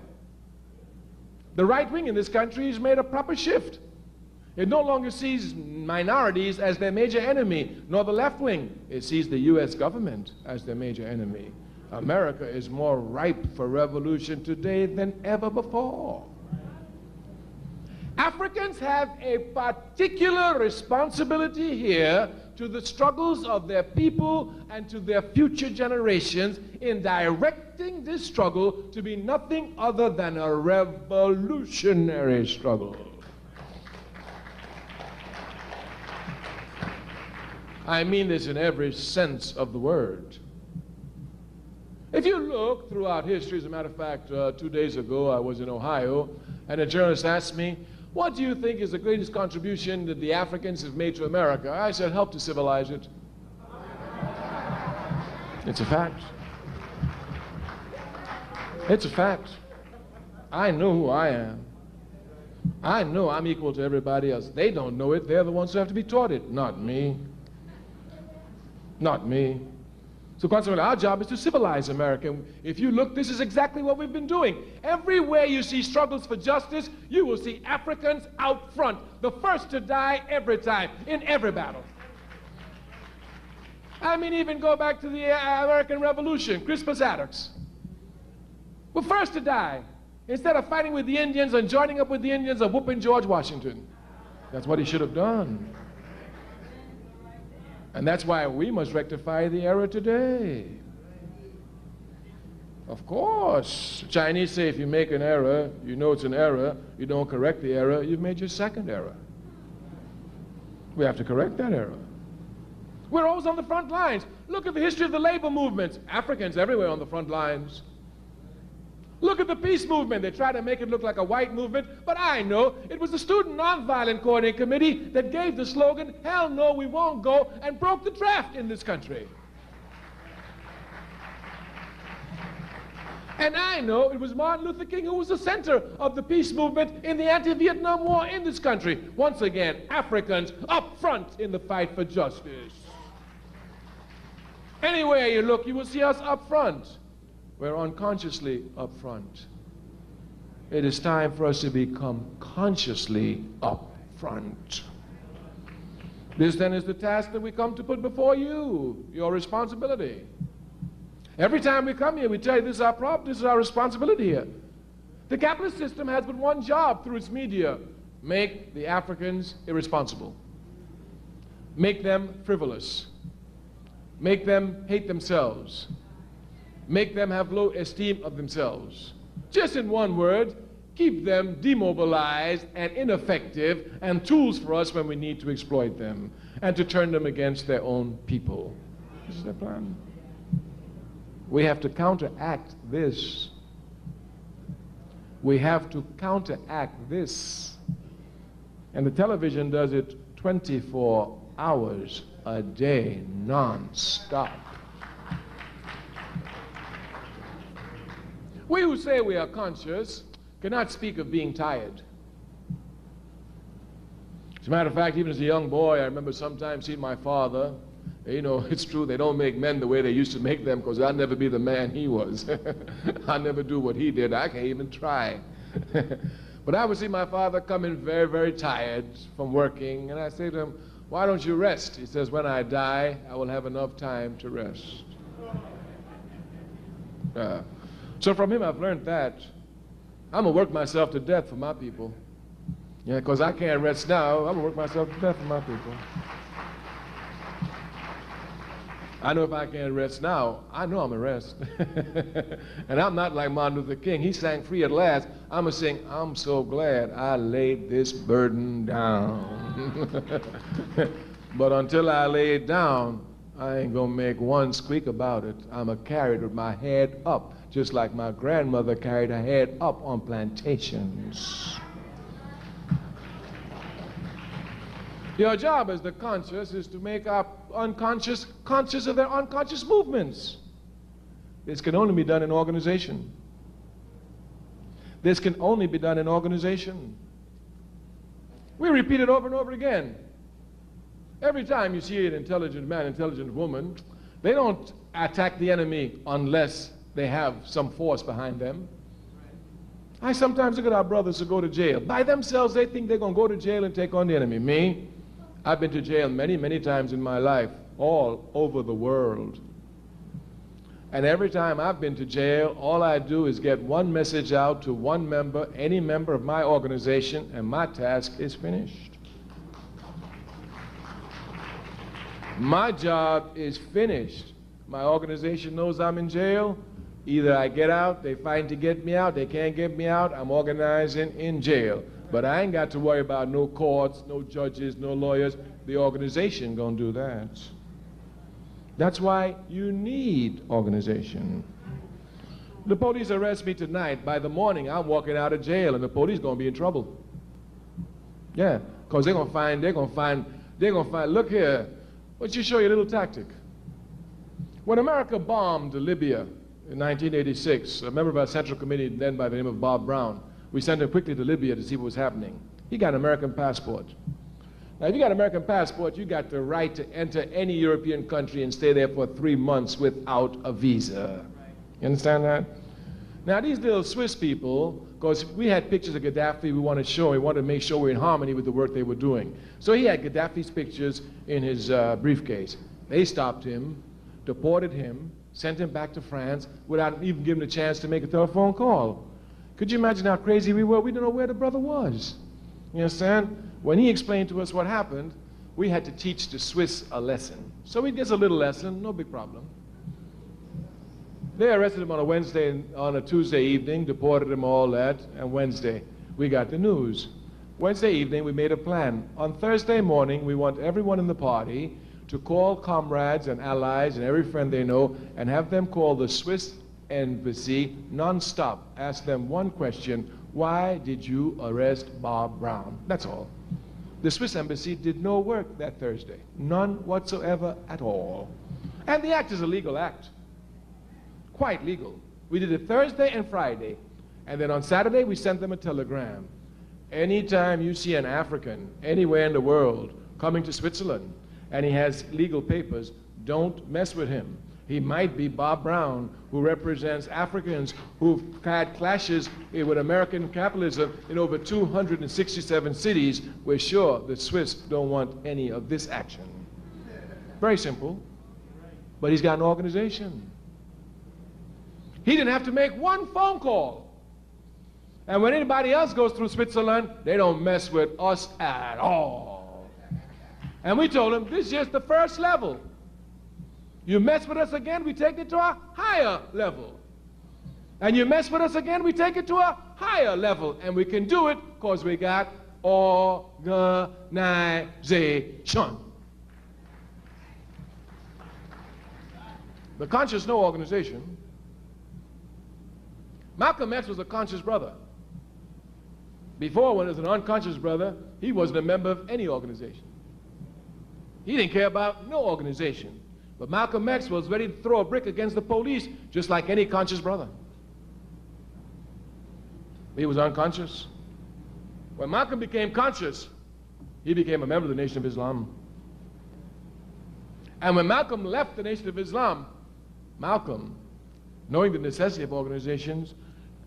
The right wing in this country has made a proper shift. It no longer sees minorities as their major enemy, nor the left wing. It sees the U.S. government as their major enemy. America is more ripe for revolution today than ever before. Africans have a particular responsibility here to the struggles of their people and to their future generations in directing this struggle to be nothing other than a revolutionary struggle. I mean this in every sense of the word. If you look throughout history, as a matter of fact, 2 days ago I was in Ohio, and a journalist asked me, what do you think is the greatest contribution that the Africans have made to America? I said, help to civilize it. It's a fact. It's a fact. I know who I am. I know I'm equal to everybody else. They don't know it. They're the ones who have to be taught it, not me. Not me. So consequently, our job is to civilize America. If you look, this is exactly what we've been doing. Everywhere you see struggles for justice, you will see Africans out front, the first to die every time, in every battle. I mean, even go back to the American Revolution, Crispus Attucks. We're first to die, instead of fighting with the Indians and joining up with the Indians and whooping George Washington. That's what he should have done. And that's why we must rectify the error today. Of course, the Chinese say if you make an error, you know it's an error, you don't correct the error, you've made your second error. We have to correct that error. We're always on the front lines. Look at the history of the labor movements. Africans everywhere on the front lines. Look at the peace movement. They try to make it look like a white movement, but I know it was the Student Nonviolent Coordinating Committee that gave the slogan, hell no, we won't go, and broke the draft in this country. And I know it was Martin Luther King who was the center of the peace movement in the anti-Vietnam War in this country. Once again, Africans up front in the fight for justice. Anywhere you look, you will see us up front. We're unconsciously up front. It is time for us to become consciously upfront. This then is the task that we come to put before you, your responsibility. Every time we come here, we tell you this is our problem, this is our responsibility here. The capitalist system has but one job through its media: make the Africans irresponsible, make them frivolous, make them hate themselves, make them have low esteem of themselves. Just in one word, keep them demobilized and ineffective and tools for us when we need to exploit them and to turn them against their own people. This is their plan. We have to counteract this. We have to counteract this. And the television does it 24 hours a day, non-stop. We who say we are conscious cannot speak of being tired. As a matter of fact, even as a young boy, I remember sometimes seeing my father. You know, it's true, they don't make men the way they used to make them, because I'll never be the man he was. I'll never do what he did. I can't even try. But I would see my father coming very, very tired from working, and I say to him, "Why don't you rest?" He says, "When I die, I will have enough time to rest." So from him, I've learned that I'm going to work myself to death for my people. Yeah, because I can't rest now. I'm going to work myself to death for my people. I know if I can't rest now, I know I'm going to rest. And I'm not like Martin Luther King. He sang "Free at Last." I'm going to sing, "I'm so glad I laid this burden down." But until I lay it down, I ain't going to make one squeak about it. I'm going to carry it with my head up, just like my grandmother carried her head up on plantations. Your job as the conscious is to make our unconscious conscious of their unconscious movements. This can only be done in organization. This can only be done in organization. We repeat it over and over again. Every time you see an intelligent man, intelligent woman, they don't attack the enemy unless they have some force behind them. I sometimes look at our brothers who go to jail. By themselves, they think they're going to go to jail and take on the enemy. Me? I've been to jail many, many times in my life, all over the world. And every time I've been to jail, all I do is get one message out to one member, any member of my organization, and my task is finished. My job is finished. My organization knows I'm in jail. Either I get out, they fight to get me out, they can't get me out, I'm organizing in jail. But I ain't got to worry about no courts, no judges, no lawyers. The organization gonna do that. That's why you need organization. The police arrest me tonight. By the morning, I'm walking out of jail, and the police gonna be in trouble. Yeah, because they're gonna find, look here, let's just show you a little tactic. When America bombed Libya in 1986, a member of our Central Committee then by the name of Bob Brown, we sent him quickly to Libya to see what was happening. He got an American passport. Now, if you got an American passport, you got the right to enter any European country and stay there for 3 months without a visa. You understand that? Now, these little Swiss people, because we had pictures of Gaddafi we wanted to show, we wanted to make sure we're in harmony with the work they were doing. So he had Gaddafi's pictures in his briefcase. They stopped him, deported him, sent him back to France without even giving him a chance to make a telephone call. Could you imagine how crazy we were? We didn't know where the brother was. You understand? When he explained to us what happened, we had to teach the Swiss a lesson. So he gets a little lesson, no big problem. They arrested him on a Wednesday, on a Tuesday evening, deported him, all that, and Wednesday we got the news. Wednesday evening we made a plan. On Thursday morning we want everyone in the party to call comrades and allies and every friend they know and have them call the Swiss embassy non-stop. Ask them one question: why did you arrest Bob Brown? That's all. The Swiss embassy did no work that Thursday. None whatsoever at all. And the act is a legal act. Quite legal. We did it Thursday and Friday. And then on Saturday we sent them a telegram. Anytime you see an African anywhere in the world coming to Switzerland and he has legal papers, don't mess with him. He might be Bob Brown, who represents Africans who've had clashes with American capitalism in over 267 cities. We're sure the Swiss don't want any of this action. Very simple. But he's got an organization. He didn't have to make one phone call. And when anybody else goes through Switzerland, they don't mess with us at all. And we told him, this is just the first level. You mess with us again, we take it to a higher level. And you mess with us again, we take it to a higher level. And we can do it because we got organization. The conscious no organization. Malcolm X was a conscious brother. Before, when he was an unconscious brother, he wasn't a member of any organization. He didn't care about no organization. But Malcolm X was ready to throw a brick against the police, just like any conscious brother. He was unconscious. When Malcolm became conscious, he became a member of the Nation of Islam. And when Malcolm left the Nation of Islam, Malcolm, knowing the necessity of organizations,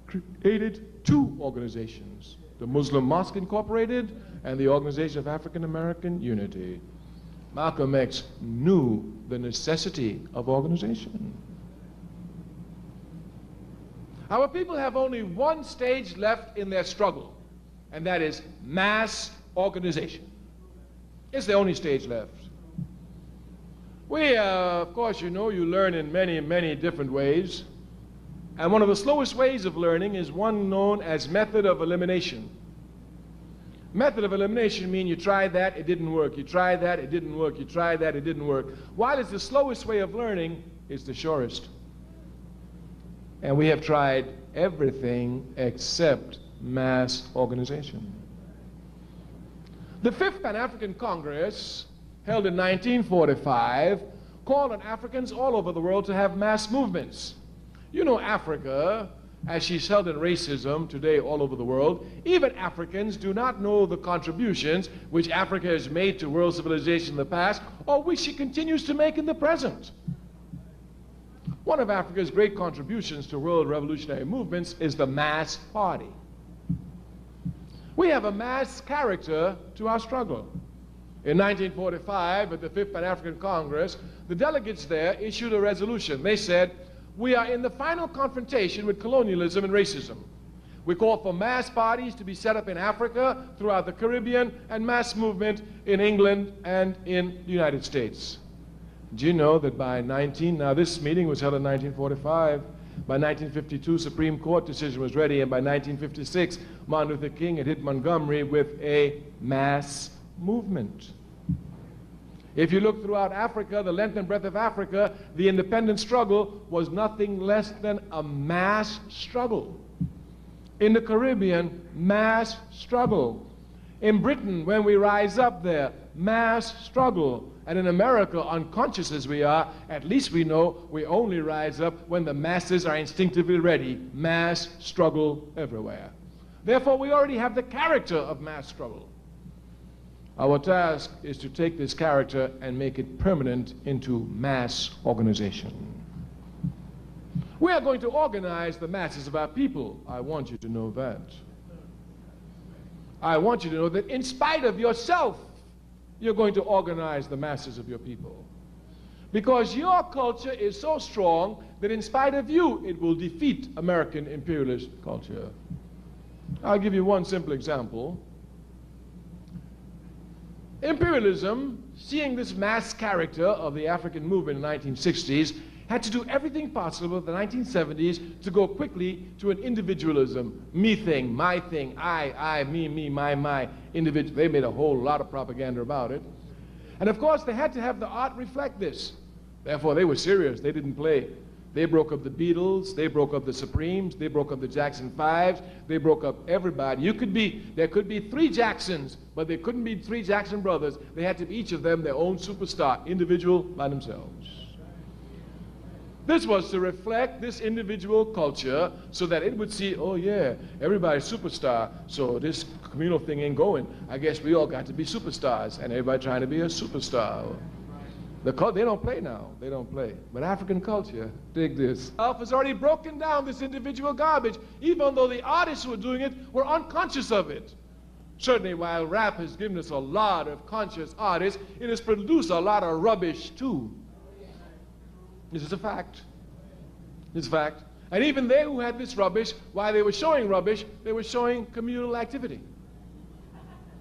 created two organizations, the Muslim Mosque Incorporated and the Organization of African American Unity. Malcolm X knew the necessity of organization. Our people have only one stage left in their struggle, and that is mass organization. It's the only stage left. We, of course, you know, you learn in many, many different ways. And one of the slowest ways of learning is one known as method of elimination. Method of elimination means you try that, it didn't work. You try that, it didn't work. You try that, it didn't work. While it's the slowest way of learning, it's the surest. And we have tried everything except mass organization. The Fifth Pan-African Congress, held in 1945, called on Africans all over the world to have mass movements. You know, Africa, as she's held in racism today all over the world, even Africans do not know the contributions which Africa has made to world civilization in the past, or which she continues to make in the present. One of Africa's great contributions to world revolutionary movements is the mass party. We have a mass character to our struggle. In 1945, at the Fifth Pan-African Congress, the delegates there issued a resolution. They said, we are in the final confrontation with colonialism and racism. We call for mass parties to be set up in Africa, throughout the Caribbean, and mass movement in England and in the United States. Do you know that now this meeting was held in 1945. By 1952, Supreme Court decision was ready, and by 1956, Martin Luther King had hit Montgomery with a mass movement. If you look throughout Africa, the length and breadth of Africa, the independence struggle was nothing less than a mass struggle. In the Caribbean, mass struggle. In Britain, when we rise up there, mass struggle. And in America, unconscious as we are, at least we know we only rise up when the masses are instinctively ready. Mass struggle everywhere. Therefore, we already have the character of mass struggle. Our task is to take this character and make it permanent into mass organization. We are going to organize the masses of our people. I want you to know that. I want you to know that in spite of yourself, you're going to organize the masses of your people. Because your culture is so strong that in spite of you, it will defeat American imperialist culture. I'll give you one simple example. Imperialism, seeing this mass character of the African movement in the 1960s, had to do everything possible in the 1970s to go quickly to an individualism. Me thing, my thing, I, me, my, individual. They made a whole lot of propaganda about it. And of course, they had to have the art reflect this. Therefore, they were serious. They didn't play. They broke up the Beatles, they broke up the Supremes, they broke up the Jackson 5s, they broke up everybody. There could be 3 Jacksons, but there couldn't be 3 Jackson brothers. They had to be each of them their own superstar, individual by themselves. This was to reflect this individual culture so that it would see, oh yeah, everybody's superstar, so this communal thing ain't going. I guess we all got to be superstars, and everybody trying to be a superstar. They don't play now. They don't play. But African culture, dig this, has already broken down this individual garbage, even though the artists who were doing it were unconscious of it. Certainly, while rap has given us a lot of conscious artists, it has produced a lot of rubbish too. This is a fact. It's a fact. And even they who had this rubbish, while they were showing rubbish, they were showing communal activity.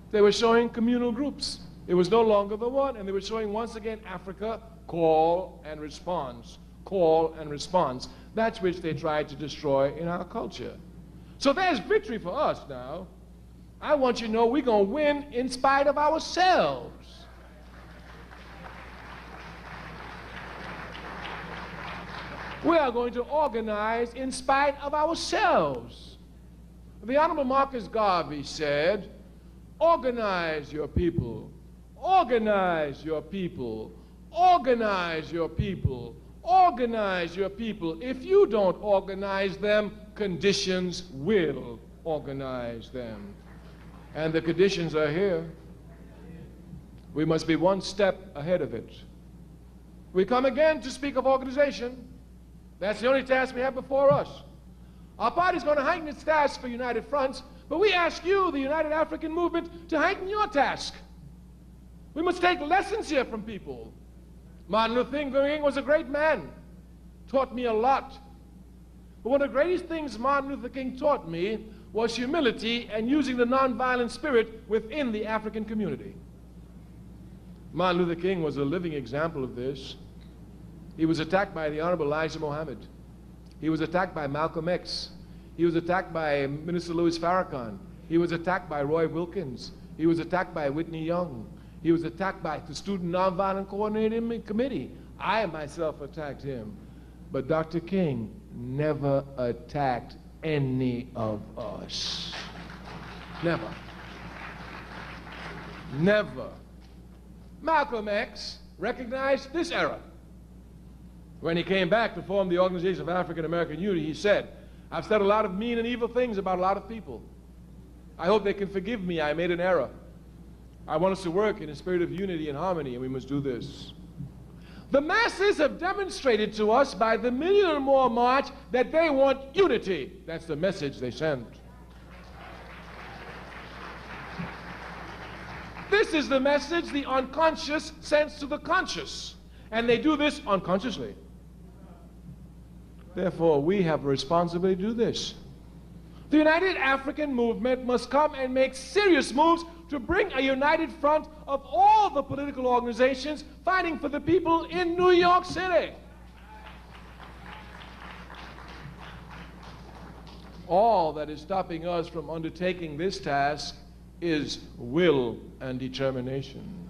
They were showing communal groups. It was no longer the one, and they were showing once again Africa, call and response, call and response. That's which they tried to destroy in our culture. So there's victory for us now. I want you to know we're going to win in spite of ourselves. We are going to organize in spite of ourselves. The Honorable Marcus Garvey said, organize your people, organize your people, organize your people, organize your people. If you don't organize them, conditions will organize them. And the conditions are here. We must be one step ahead of it. We come again to speak of organization. That's the only task we have before us. Our party is going to heighten its task for United Fronts, but we ask you, the United African Movement, to heighten your task. We must take lessons here from people. Martin Luther King was a great man, taught me a lot. But one of the greatest things Martin Luther King taught me was humility and using the nonviolent spirit within the African community. Martin Luther King was a living example of this. He was attacked by the Honorable Elijah Muhammad. He was attacked by Malcolm X. He was attacked by Minister Louis Farrakhan. He was attacked by Roy Wilkins. He was attacked by Whitney Young. He was attacked by the Student Nonviolent Coordinating Committee. I myself attacked him. But Dr. King never attacked any of us. Never. Never. Malcolm X recognized this error. When he came back to form the Organization of African American Unity, he said, I've said a lot of mean and evil things about a lot of people. I hope they can forgive me. I made an error. I want us to work in a spirit of unity and harmony, and we must do this. The masses have demonstrated to us by the million or more march that they want unity. That's the message they send. This is the message the unconscious sends to the conscious, and they do this unconsciously. Therefore, we have a responsibility to do this. The United African Movement must come and make serious moves to bring a united front of all the political organizations fighting for the people in New York City. All that is stopping us from undertaking this task is will and determination.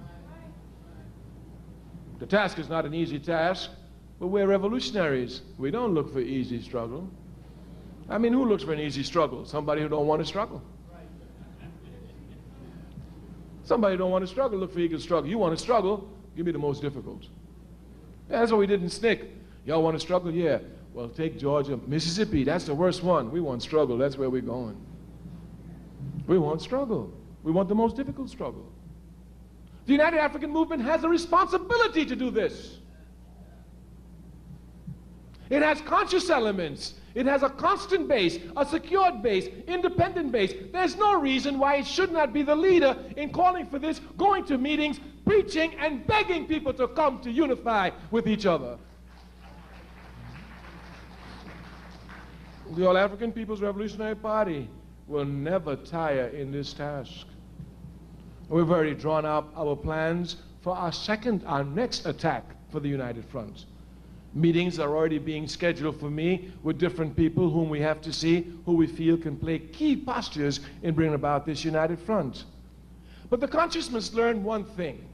The task is not an easy task, but we're revolutionaries. We don't look for easy struggle. I mean, who looks for an easy struggle? Somebody who don't want to struggle. Somebody who don't want to struggle, look for eager struggle. You want to struggle, give me the most difficult. Yeah, that's what we did in SNCC. Y'all want to struggle? Yeah. Well, take Georgia, Mississippi, that's the worst one. We want struggle, that's where we're going. We want struggle. We want the most difficult struggle. The United African Movement has a responsibility to do this. It has conscious elements. It has a constant base, a secured base, independent base. There's no reason why it should not be the leader in calling for this, going to meetings, preaching, and begging people to come to unify with each other. The All-African People's Revolutionary Party will never tire in this task. We've already drawn up our plans for our next attack for the United Front. Meetings are already being scheduled for me with different people whom we have to see, who we feel can play key postures in bringing about this united front. But the conscious must learn one thing.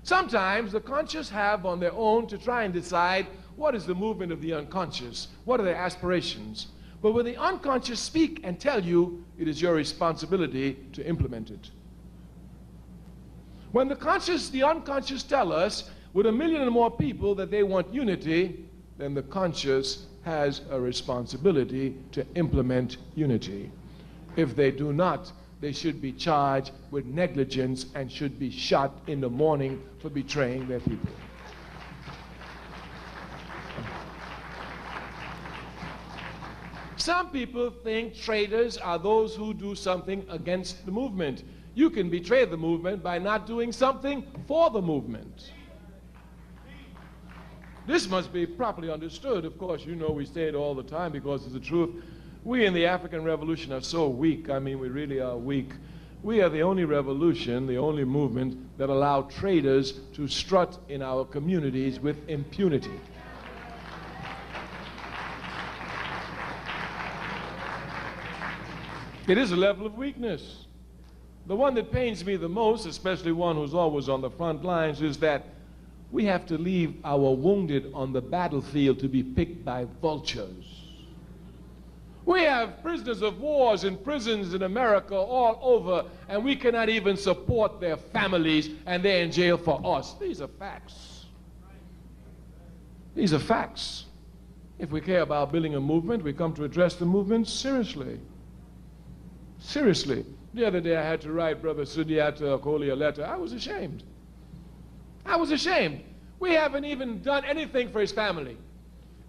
Sometimes the conscious have on their own to try and decide what is the movement of the unconscious, what are their aspirations. But when the unconscious speak and tell you, it is your responsibility to implement it. When the unconscious tell us, with 1 million or more people, that they want unity, then the conscious has a responsibility to implement unity. If they do not, they should be charged with negligence and should be shot in the morning for betraying their people. Some people think traitors are those who do something against the movement. You can betray the movement by not doing something for the movement. This must be properly understood. Of course, you know we say it all the time because it's the truth. We in the African Revolution are so weak. I mean, we really are weak. We are the only revolution, the only movement that allowed traitors to strut in our communities with impunity. It is a level of weakness. The one that pains me the most, especially one who's always on the front lines, is that we have to leave our wounded on the battlefield to be picked by vultures. We have prisoners of wars in prisons in America all over, and we cannot even support their families, and they're in jail for us. These are facts. These are facts. If we care about building a movement, we come to address the movement seriously. Seriously. The other day I had to write Brother Sudiata Okoli a letter. I was ashamed. I was ashamed. We haven't even done anything for his family.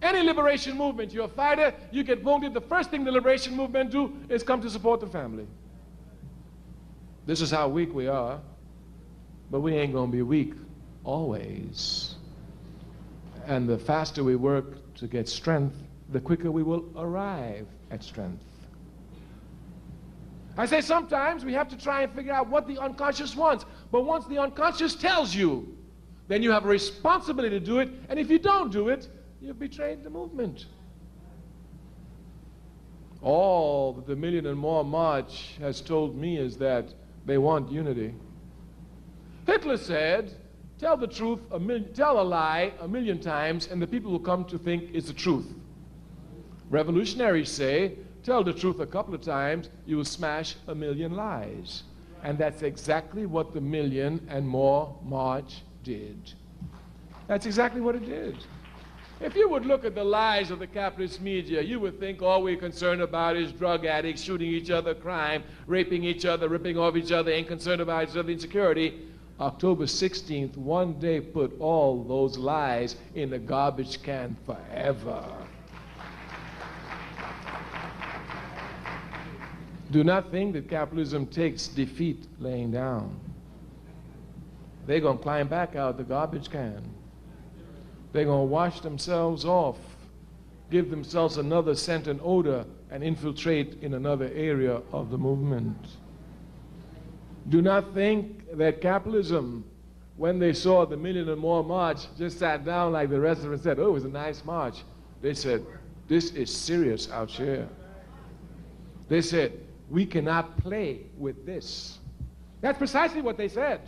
Any liberation movement, you're a fighter, you get wounded, the first thing the liberation movement do is come to support the family. This is how weak we are, but we ain't gonna be weak always. And the faster we work to get strength, the quicker we will arrive at strength. I say sometimes we have to try and figure out what the unconscious wants. But once the unconscious tells you, then you have a responsibility to do it. And if you don't do it, you've betrayed the movement. All that the Million and More March has told me is that they want unity. Hitler said, tell the truth, tell a lie 1,000,000 times, and the people will come to think it's the truth. Revolutionaries say, tell the truth a couple of times, you will smash 1,000,000 lies. And that's exactly what the Million and More March did. That's exactly what it did. If you would look at the lies of the capitalist media, you would think all we're concerned about is drug addicts shooting each other, crime, raping each other, ripping off each other, ain't concerned about each other, insecurity. October 16th, one day put all those lies in the garbage can forever. Do not think that capitalism takes defeat laying down. They're going to climb back out the garbage can. They're going to wash themselves off, give themselves another scent and odor, and infiltrate in another area of the movement. Do not think that capitalism, when they saw the Million and More March, just sat down like the rest of them and said, oh, it was a nice march. They said, this is serious out here. They said, we cannot play with this. That's precisely what they said.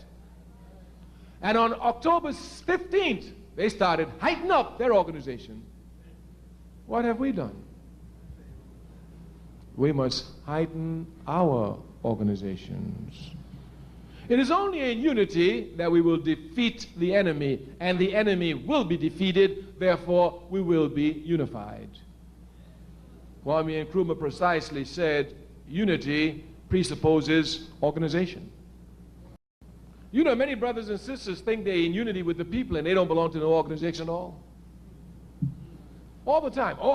And on October 15th, they started heightening up their organization. What have we done? We must heighten our organizations. It is only in unity that we will defeat the enemy, and the enemy will be defeated, therefore we will be unified. Kawame Nkrumah precisely said, unity presupposes organization. You know, many brothers and sisters think they're in unity with the people and they don't belong to no organization at all. All the time. Oh,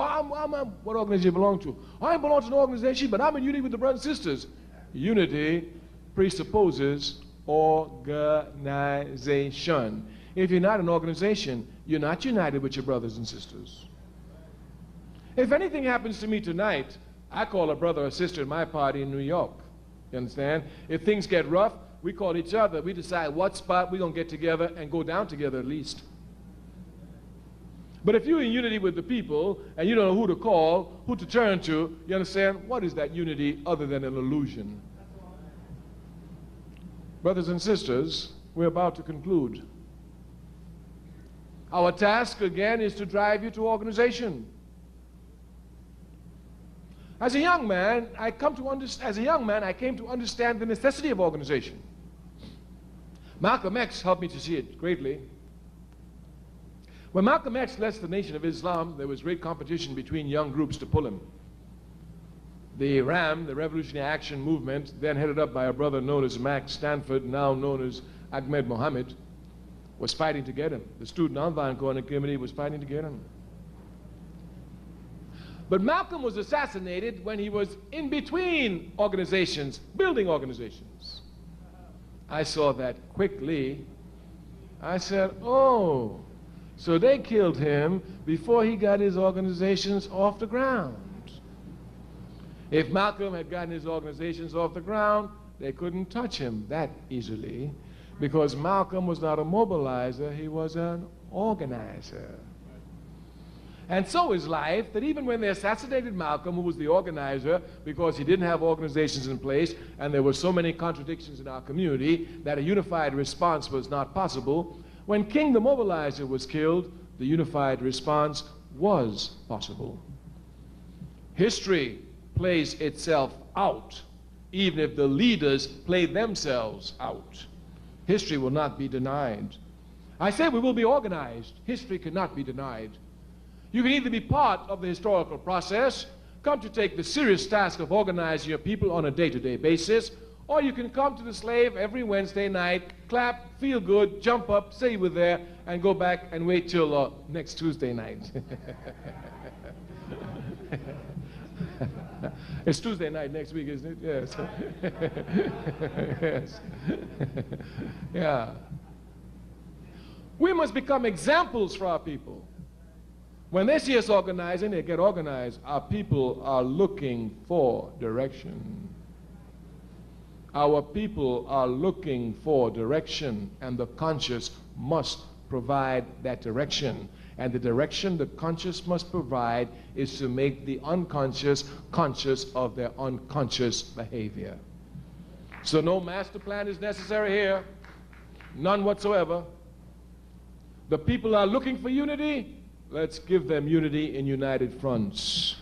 what organization you belong to? I don't belong to no organization, but I'm in unity with the brothers and sisters. Unity presupposes organization. If you're not an organization, you're not united with your brothers and sisters. If anything happens to me tonight, I call a brother or sister in my party in New York. You understand? If things get rough, we call each other. We decide what spot we're going to get together and go down together at least. But if you're in unity with the people and you don't know who to call, who to turn to, you understand? What is that unity other than an illusion? Brothers and sisters, we're about to conclude. Our task again is to drive you to organization. As a young man, I came to understand the necessity of organization. Malcolm X helped me to see it greatly. When Malcolm X led the Nation of Islam, there was great competition between young groups to pull him. the RAM, the Revolutionary Action Movement, then headed up by a brother known as Max Stanford, now known as Ahmed Mohammed, was fighting to get him. The Student Nonviolent Coordinating Committee was fighting to get him. But Malcolm was assassinated when he was in between organizations, building organizations. I saw that quickly. I said, oh, so they killed him before he got his organizations off the ground. If Malcolm had gotten his organizations off the ground, they couldn't touch him that easily, because Malcolm was not a mobilizer, he was an organizer. And so is life, that even when they assassinated Malcolm, who was the organizer, because he didn't have organizations in place, and there were so many contradictions in our community that a unified response was not possible, when King the Mobilizer was killed, the unified response was possible. History plays itself out, even if the leaders play themselves out. History will not be denied. I say we will be organized. History cannot be denied. You can either be part of the historical process, come to take the serious task of organizing your people on a day-to-day basis, or you can come to the slave every Wednesday night, clap, feel good, jump up, say you were there, and go back and wait till next Tuesday night. It's Tuesday night next week, isn't it? Yes. Yes. Yeah. We must become examples for our people. When they see us organizing, they get organized. Our people are looking for direction. Our people are looking for direction, and the conscious must provide that direction. And the direction the conscious must provide is to make the unconscious conscious of their unconscious behavior. So no master plan is necessary here, none whatsoever. The people are looking for unity. Let's give them unity in united fronts.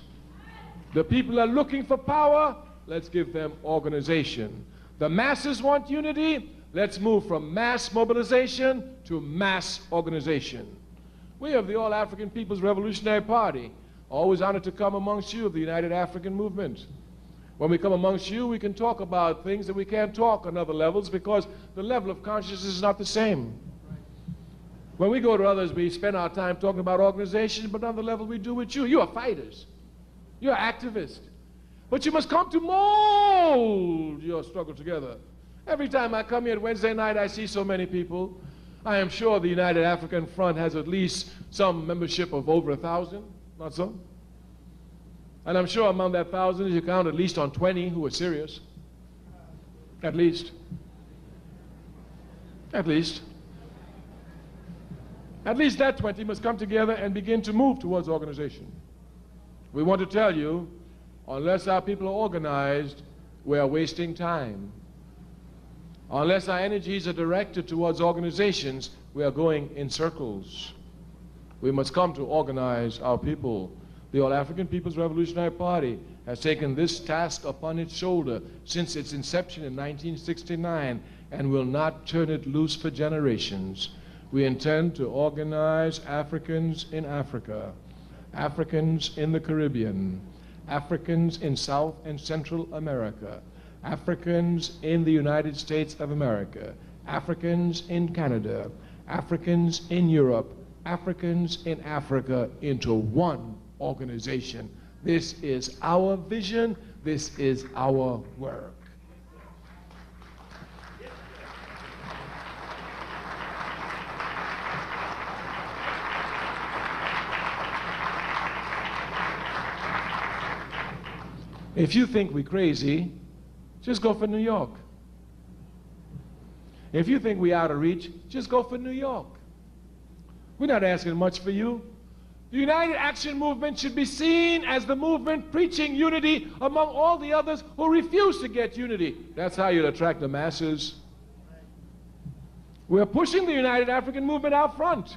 The people are looking for power. Let's give them organization. The masses want unity. Let's move from mass mobilization to mass organization. We of the All African People's Revolutionary Party, always honored to come amongst you of the United African Movement. When we come amongst you, we can talk about things that we can't talk on other levels because the level of consciousness is not the same. When we go to others, we spend our time talking about organizations, but on the level we do with you. You are fighters. You are activists. But you must come to mold your struggle together. Every time I come here at Wednesday night, I see so many people. I am sure the United African Front has at least some membership of over 1,000, not so? And I'm sure among that 1,000, you count at least on 20 who are serious. At least. At least. At least that 20 must come together and begin to move towards organization. We want to tell you, unless our people are organized, we are wasting time. Unless our energies are directed towards organizations, we are going in circles. We must come to organize our people. The All African People's Revolutionary Party has taken this task upon its shoulder since its inception in 1969 and will not turn it loose for generations. We intend to organize Africans in Africa, Africans in the Caribbean, Africans in South and Central America, Africans in the United States of America, Africans in Canada, Africans in Europe, Africans in Africa into one organization. This is our vision. This is our work. If you think we're crazy, just go for New York. If you think we're out of reach, just go for New York. We're not asking much for you. The United Action Movement should be seen as the movement preaching unity among all the others who refuse to get unity. That's how you'll attract the masses. We're pushing the United African Movement out front.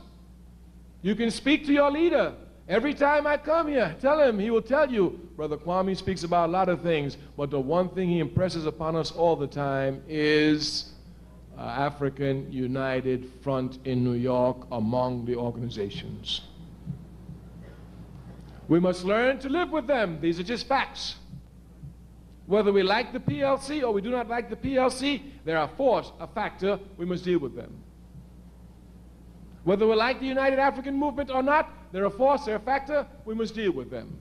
You can speak to your leader. Every time I come here, tell him, he will tell you, Brother Kawame speaks about a lot of things, but the one thing he impresses upon us all the time is African United Front in New York among the organizations. We must learn to live with them. These are just facts. Whether we like the PLC or we do not like the PLC, they're a force, a factor, we must deal with them. Whether we like the United African Movement or not, they're a force, they're a factor, we must deal with them.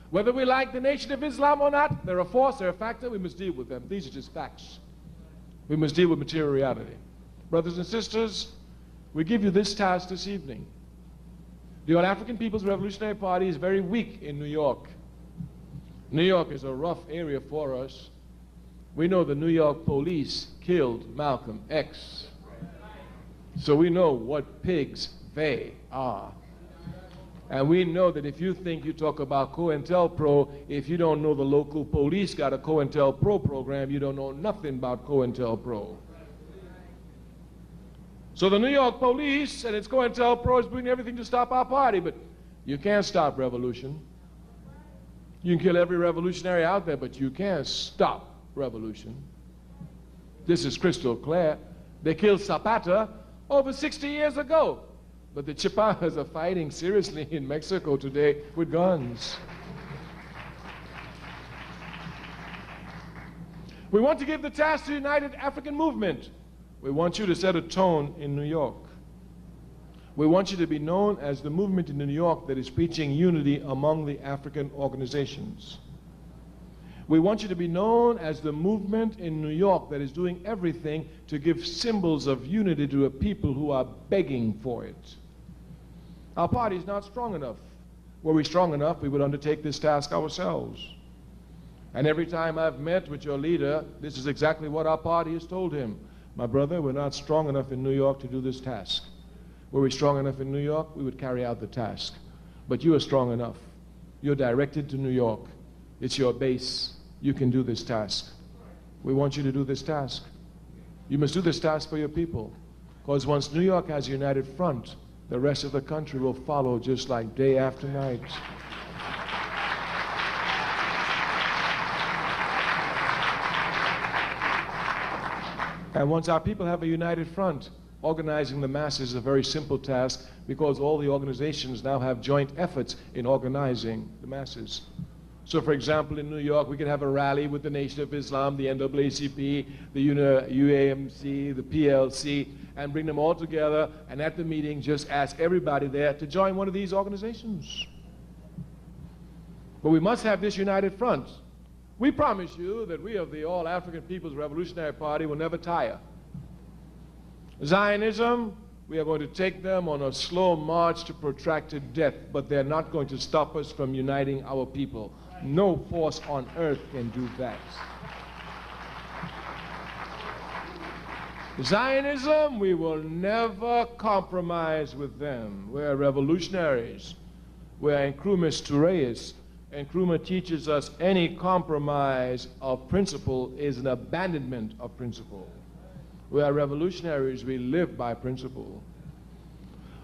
Whether we like the Nation of Islam or not, they're a force, they're a factor, we must deal with them. These are just facts. We must deal with material reality. Brothers and sisters, we give you this task this evening. The All-African People's Revolutionary Party is very weak in New York. New York is a rough area for us. We know the New York police killed Malcolm X. So we know what pigs they are. And we know that if you think you talk about COINTELPRO, if you don't know the local police got a COINTELPRO program, you don't know nothing about COINTELPRO. So the New York police and its COINTELPRO is doing everything to stop our party, but you can't stop revolution. You can kill every revolutionary out there, but you can't stop revolution. This is crystal clear. They killed Zapata over 60 years ago. But the Chipanas are fighting seriously in Mexico today with guns. We want to give the task to the United African Movement. We want you to set a tone in New York. We want you to be known as the movement in New York that is preaching unity among the African organizations. We want you to be known as the movement in New York that is doing everything to give symbols of unity to a people who are begging for it. Our party is not strong enough. Were we strong enough, we would undertake this task ourselves. And every time I've met with your leader, this is exactly what our party has told him. My brother, we're not strong enough in New York to do this task. Were we strong enough in New York, we would carry out the task. But you are strong enough. You're directed to New York. It's your base. You can do this task. We want you to do this task. You must do this task for your people. Because once New York has a united front, the rest of the country will follow just like day after night. And once our people have a united front, organizing the masses is a very simple task because all the organizations now have joint efforts in organizing the masses. So, for example, in New York, we could have a rally with the Nation of Islam, the NAACP, the UAMC, the PLC, and bring them all together, and at the meeting, just ask everybody there to join one of these organizations. But we must have this united front. We promise you that we of the All-African People's Revolutionary Party will never tire. Zionism, we are going to take them on a slow march to protracted death, but they're not going to stop us from uniting our people. No force on earth can do that. Zionism, we will never compromise with them. We're revolutionaries. We're Nkrumah's Toureists. Nkrumah teaches us any compromise of principle is an abandonment of principle. We are revolutionaries. We live by principle.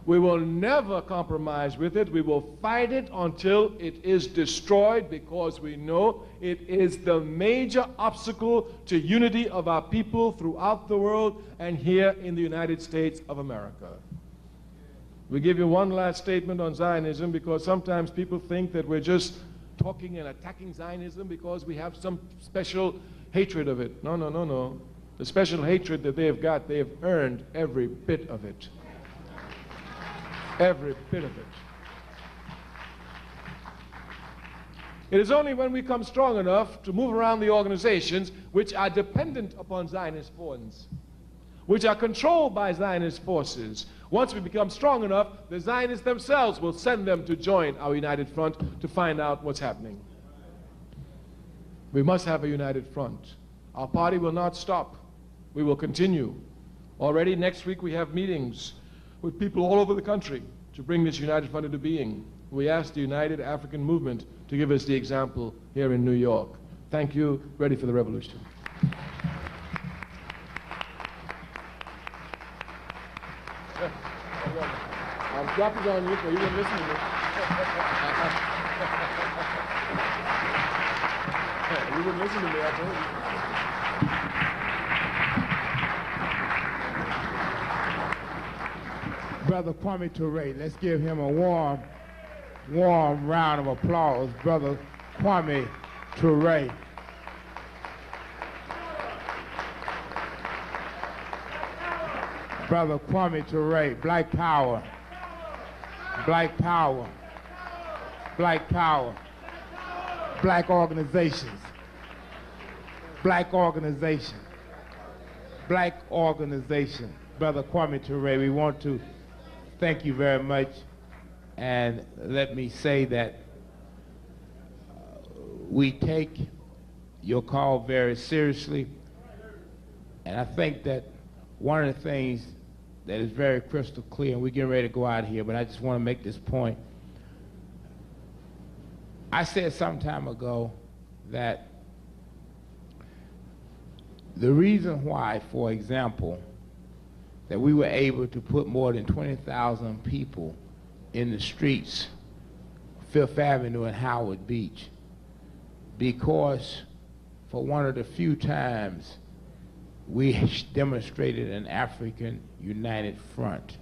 We will never compromise with it. We will fight it until it is destroyed because we know it is the major obstacle to unity of our people throughout the world and here in the United States of America. We give you one last statement on Zionism because sometimes people think that we're just talking and attacking Zionism because we have some special hatred of it. No, no, no, no. The special hatred that they have got, they have earned every bit of it. Every bit of it. It is only when we come strong enough to move around the organizations which are dependent upon Zionist funds, which are controlled by Zionist forces. Once we become strong enough, the Zionists themselves will send them to join our united front to find out what's happening. We must have a united front. Our party will not stop. We will continue. Already next week we have meetings with people all over the country to bring this united front into being. We ask the United African Movement to give us the example here in New York. Thank you. Ready for the revolution. I'm dropping on you, but you didn't listen to me. You wouldn't listen to me, I told you. Brother Kwame Toure, let's give him a warm round of applause. Brother Kwame Toure. Brother Kwame Toure, Black Power, Black Power, Black Power, Black organizations, Black organization, Black organization. Brother Kwame Toure, we want to thank you very much, and let me say that we take your call very seriously, and I think that one of the things that is very crystal clear, and we're getting ready to go out here, but I just want to make this point. I said some time ago that the reason why, for example, that we were able to put more than 20,000 people in the streets, Fifth Avenue and Howard Beach, because for one of the few times we demonstrated an African United Front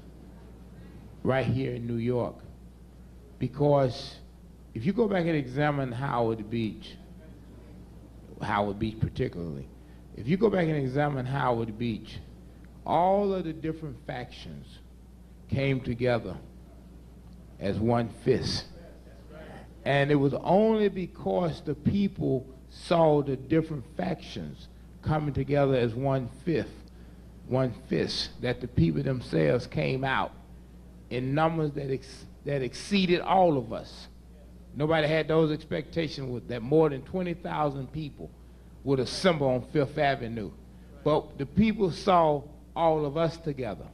right here in New York. Because if you go back and examine Howard Beach particularly, if you go back and examine Howard Beach, all of the different factions came together as one fist. And it was only because the people saw the different factions coming together as one fist, that the people themselves came out in numbers that exceeded all of us. Nobody had those expectations that more than 20,000 people would assemble on Fifth Avenue. But the people saw all of us together,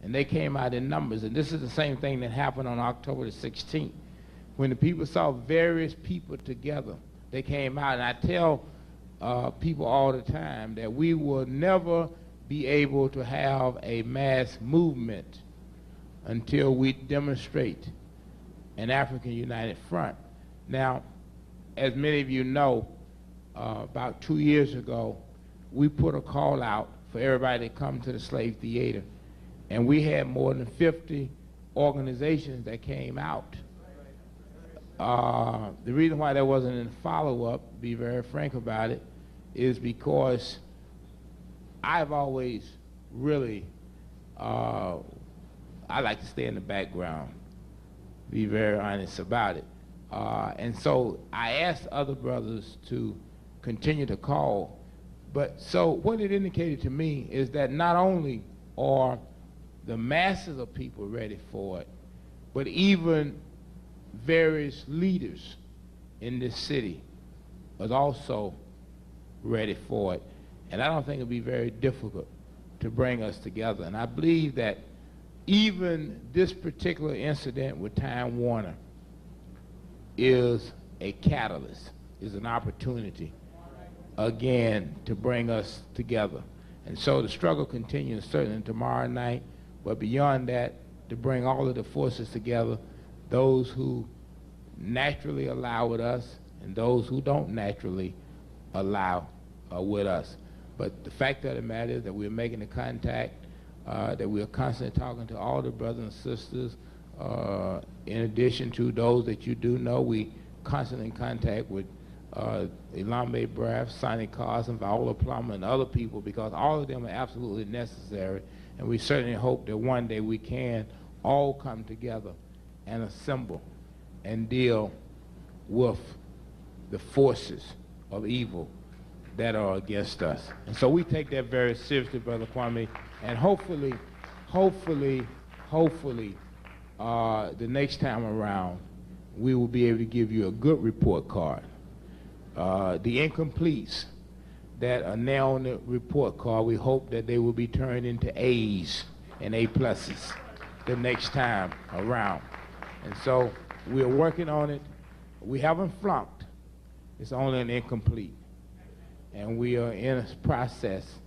and they came out in numbers. And this is the same thing that happened on October the 16th. When the people saw various people together, they came out. And I tell people all the time that we will never be able to have a mass movement until we demonstrate an African United Front. Now, as many of you know, about 2 years ago, we put a call out for everybody to come to the Slave Theater. And we had more than 50 organizations that came out. The reason why there wasn't any follow-up, be very frank about it, is because I've always really, I like to stay in the background, be very honest about it. And so I asked other brothers to continue to call. But so what it indicated to me is that not only are the masses of people ready for it, but even various leaders in this city was also ready for it. And I don't think it'll be very difficult to bring us together. And I believe that even this particular incident with Time Warner is a catalyst, is an opportunity, again, to bring us together. And so the struggle continues certainly tomorrow night, but beyond that, to bring all of the forces together, those who naturally allow with us and those who don't naturally allow with us. But the fact of the matter is that we're making the contact, that we're constantly talking to all the brothers and sisters. In addition to those that you do know, we constantly in contact with Elambe Braff, Sonny Carson, Viola Plummer, and other people, because all of them are absolutely necessary. And we certainly hope that one day we can all come together and assemble and deal with the forces of evil that are against us. And so we take that very seriously, Brother Kwame, and hopefully, the next time around, we will be able to give you a good report card. The incompletes that are now on the report card, we hope that they will be turned into A's and A pluses the next time around. And so we're working on it. We haven't flunked. It's only an incomplete. And we are in a process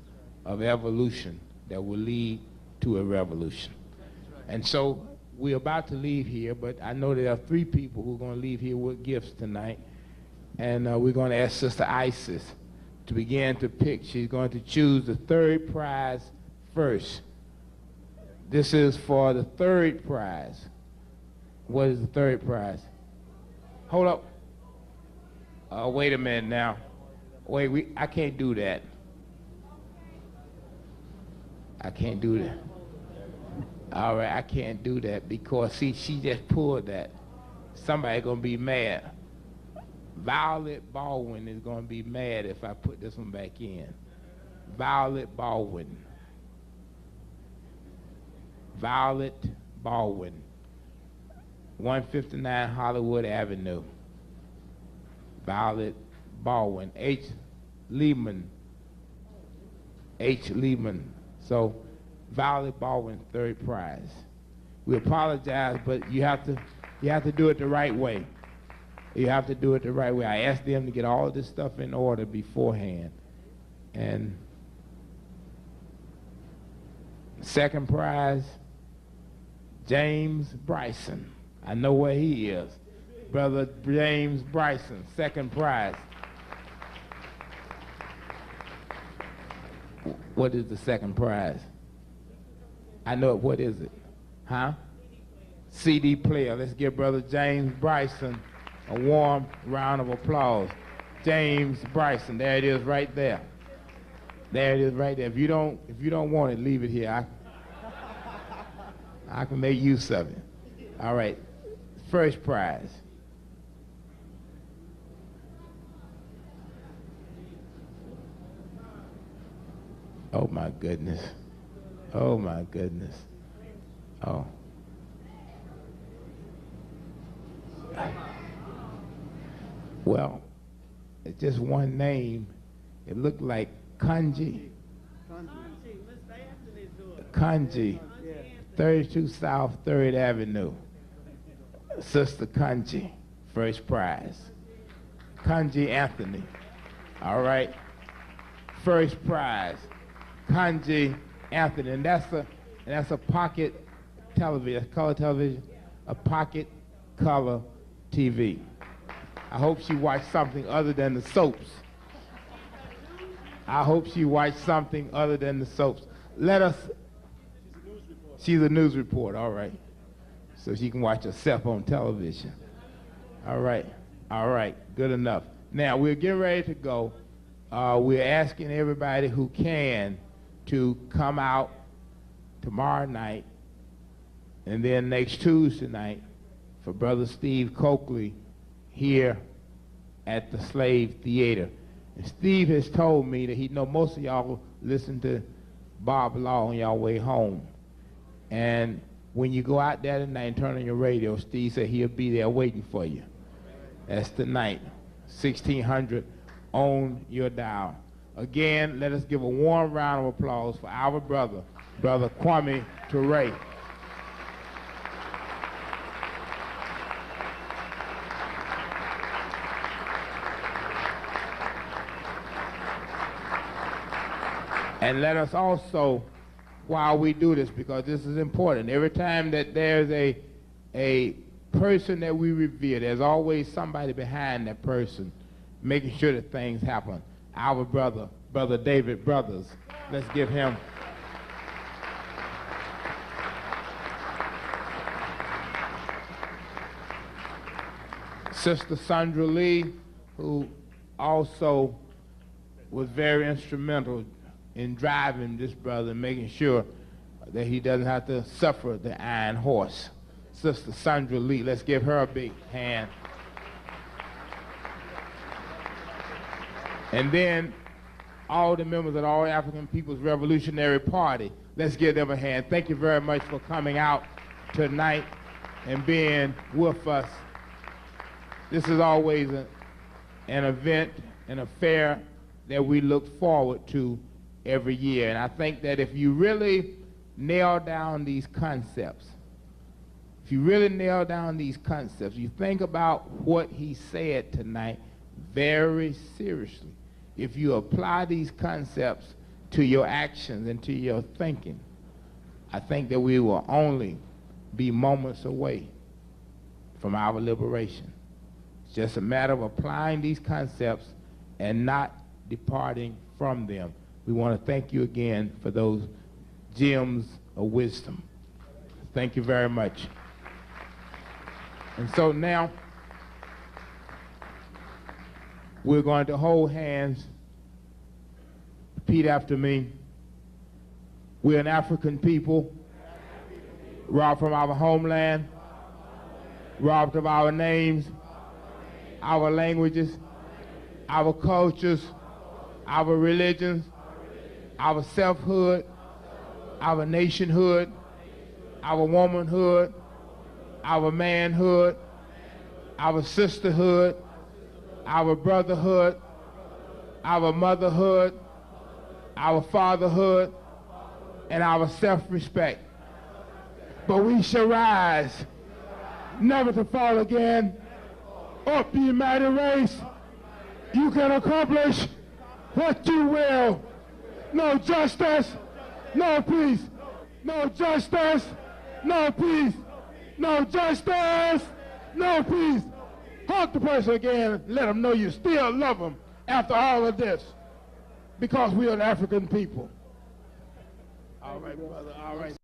of evolution that will lead to a revolution. And so we're about to leave here, but I know there are 3 people who are going to leave here with gifts tonight. And we're going to ask Sister Isis to begin to pick. She's going to choose the 3rd prize first. This is for the 3rd prize. What is the 3rd prize? Hold up. Wait a minute now. Wait, I can't do that. I can't do that. All right, I can't do that because, see, she just pulled that. Somebody gonna be mad. Violet Baldwin is gonna be mad if I put this one back in. Violet Baldwin. Violet Baldwin. 159 Hollywood Avenue. Violet Baldwin. H. Lehman. H. Lehman. So, Violet Baldwin, third prize. We apologize, but you have to do it the right way. You have to do it the right way. I asked them to get all of this stuff in order beforehand. And second prize, James Bryson. I know where he is. Brother James Bryson, second prize. What is the second prize? I know it. What is it? Huh? CD player. Let's give Brother James Bryson a warm round of applause. James Bryson. There it is right there. There it is right there. If you don't want it, leave it here. I can make use of it. All right. First prize. Oh my goodness. Oh my goodness. Oh. Well, it's just one name. It looked like Kanji. Kanji. 32 South 3rd Avenue. Sister Kanji, first prize. Kanji Anthony. All right. First prize. Kanji Anthony. And that's a pocket television, color television, a pocket color TV. I hope she watched something other than the soaps. I hope she watched something other than the soaps. She's a news reporter, all right. So she can watch herself on television. All right, good enough. Now, we're getting ready to go. We're asking everybody who can to come out tomorrow night and then next Tuesday night for Brother Steve Coakley here at the Slave Theater. And Steve has told me that he know most of y'all listen to Bob Law on y'all way home. And when you go out there tonight and turn on your radio, Steve said he'll be there waiting for you. That's tonight, 1600 on your dial. Again, let us give a warm round of applause for our brother, Brother Kawame Toure. And let us also, while we do this, because this is important, every time that there's a person that we revere, there's always somebody behind that person making sure that things happen. Our brother, Brother David Brothers. Let's give him. Sister Sandra Lee, who also was very instrumental in driving this brother and making sure that he doesn't have to suffer the iron horse. Sister Sandra Lee, let's give her a big hand. And then all the members of the All African People's Revolutionary Party, let's give them a hand. Thank you very much for coming out tonight and being with us. This is always an event, an affair that we look forward to every year. And I think that if you really nail down these concepts, you think about what he said tonight very seriously. If you apply these concepts to your actions and to your thinking, I think that we will only be moments away from our liberation. It's just a matter of applying these concepts and not departing from them. We want to thank you again for those gems of wisdom. Thank you very much. And so now, we're going to hold hands. Repeat after me. We're an African people, robbed from our homeland, robbed of our names, our languages, our cultures, our religions, our selfhood, our nationhood, our womanhood, our manhood, our sisterhood, our brotherhood, our motherhood, our fatherhood, and our self-respect. But we shall rise, never to fall again. Up, ye mighty race, you can accomplish what you will. No justice, no peace. No justice, no peace. No justice, no peace. Hug the person again, let them know you still love them after all of this, because we are an African people. All right, brother, all right.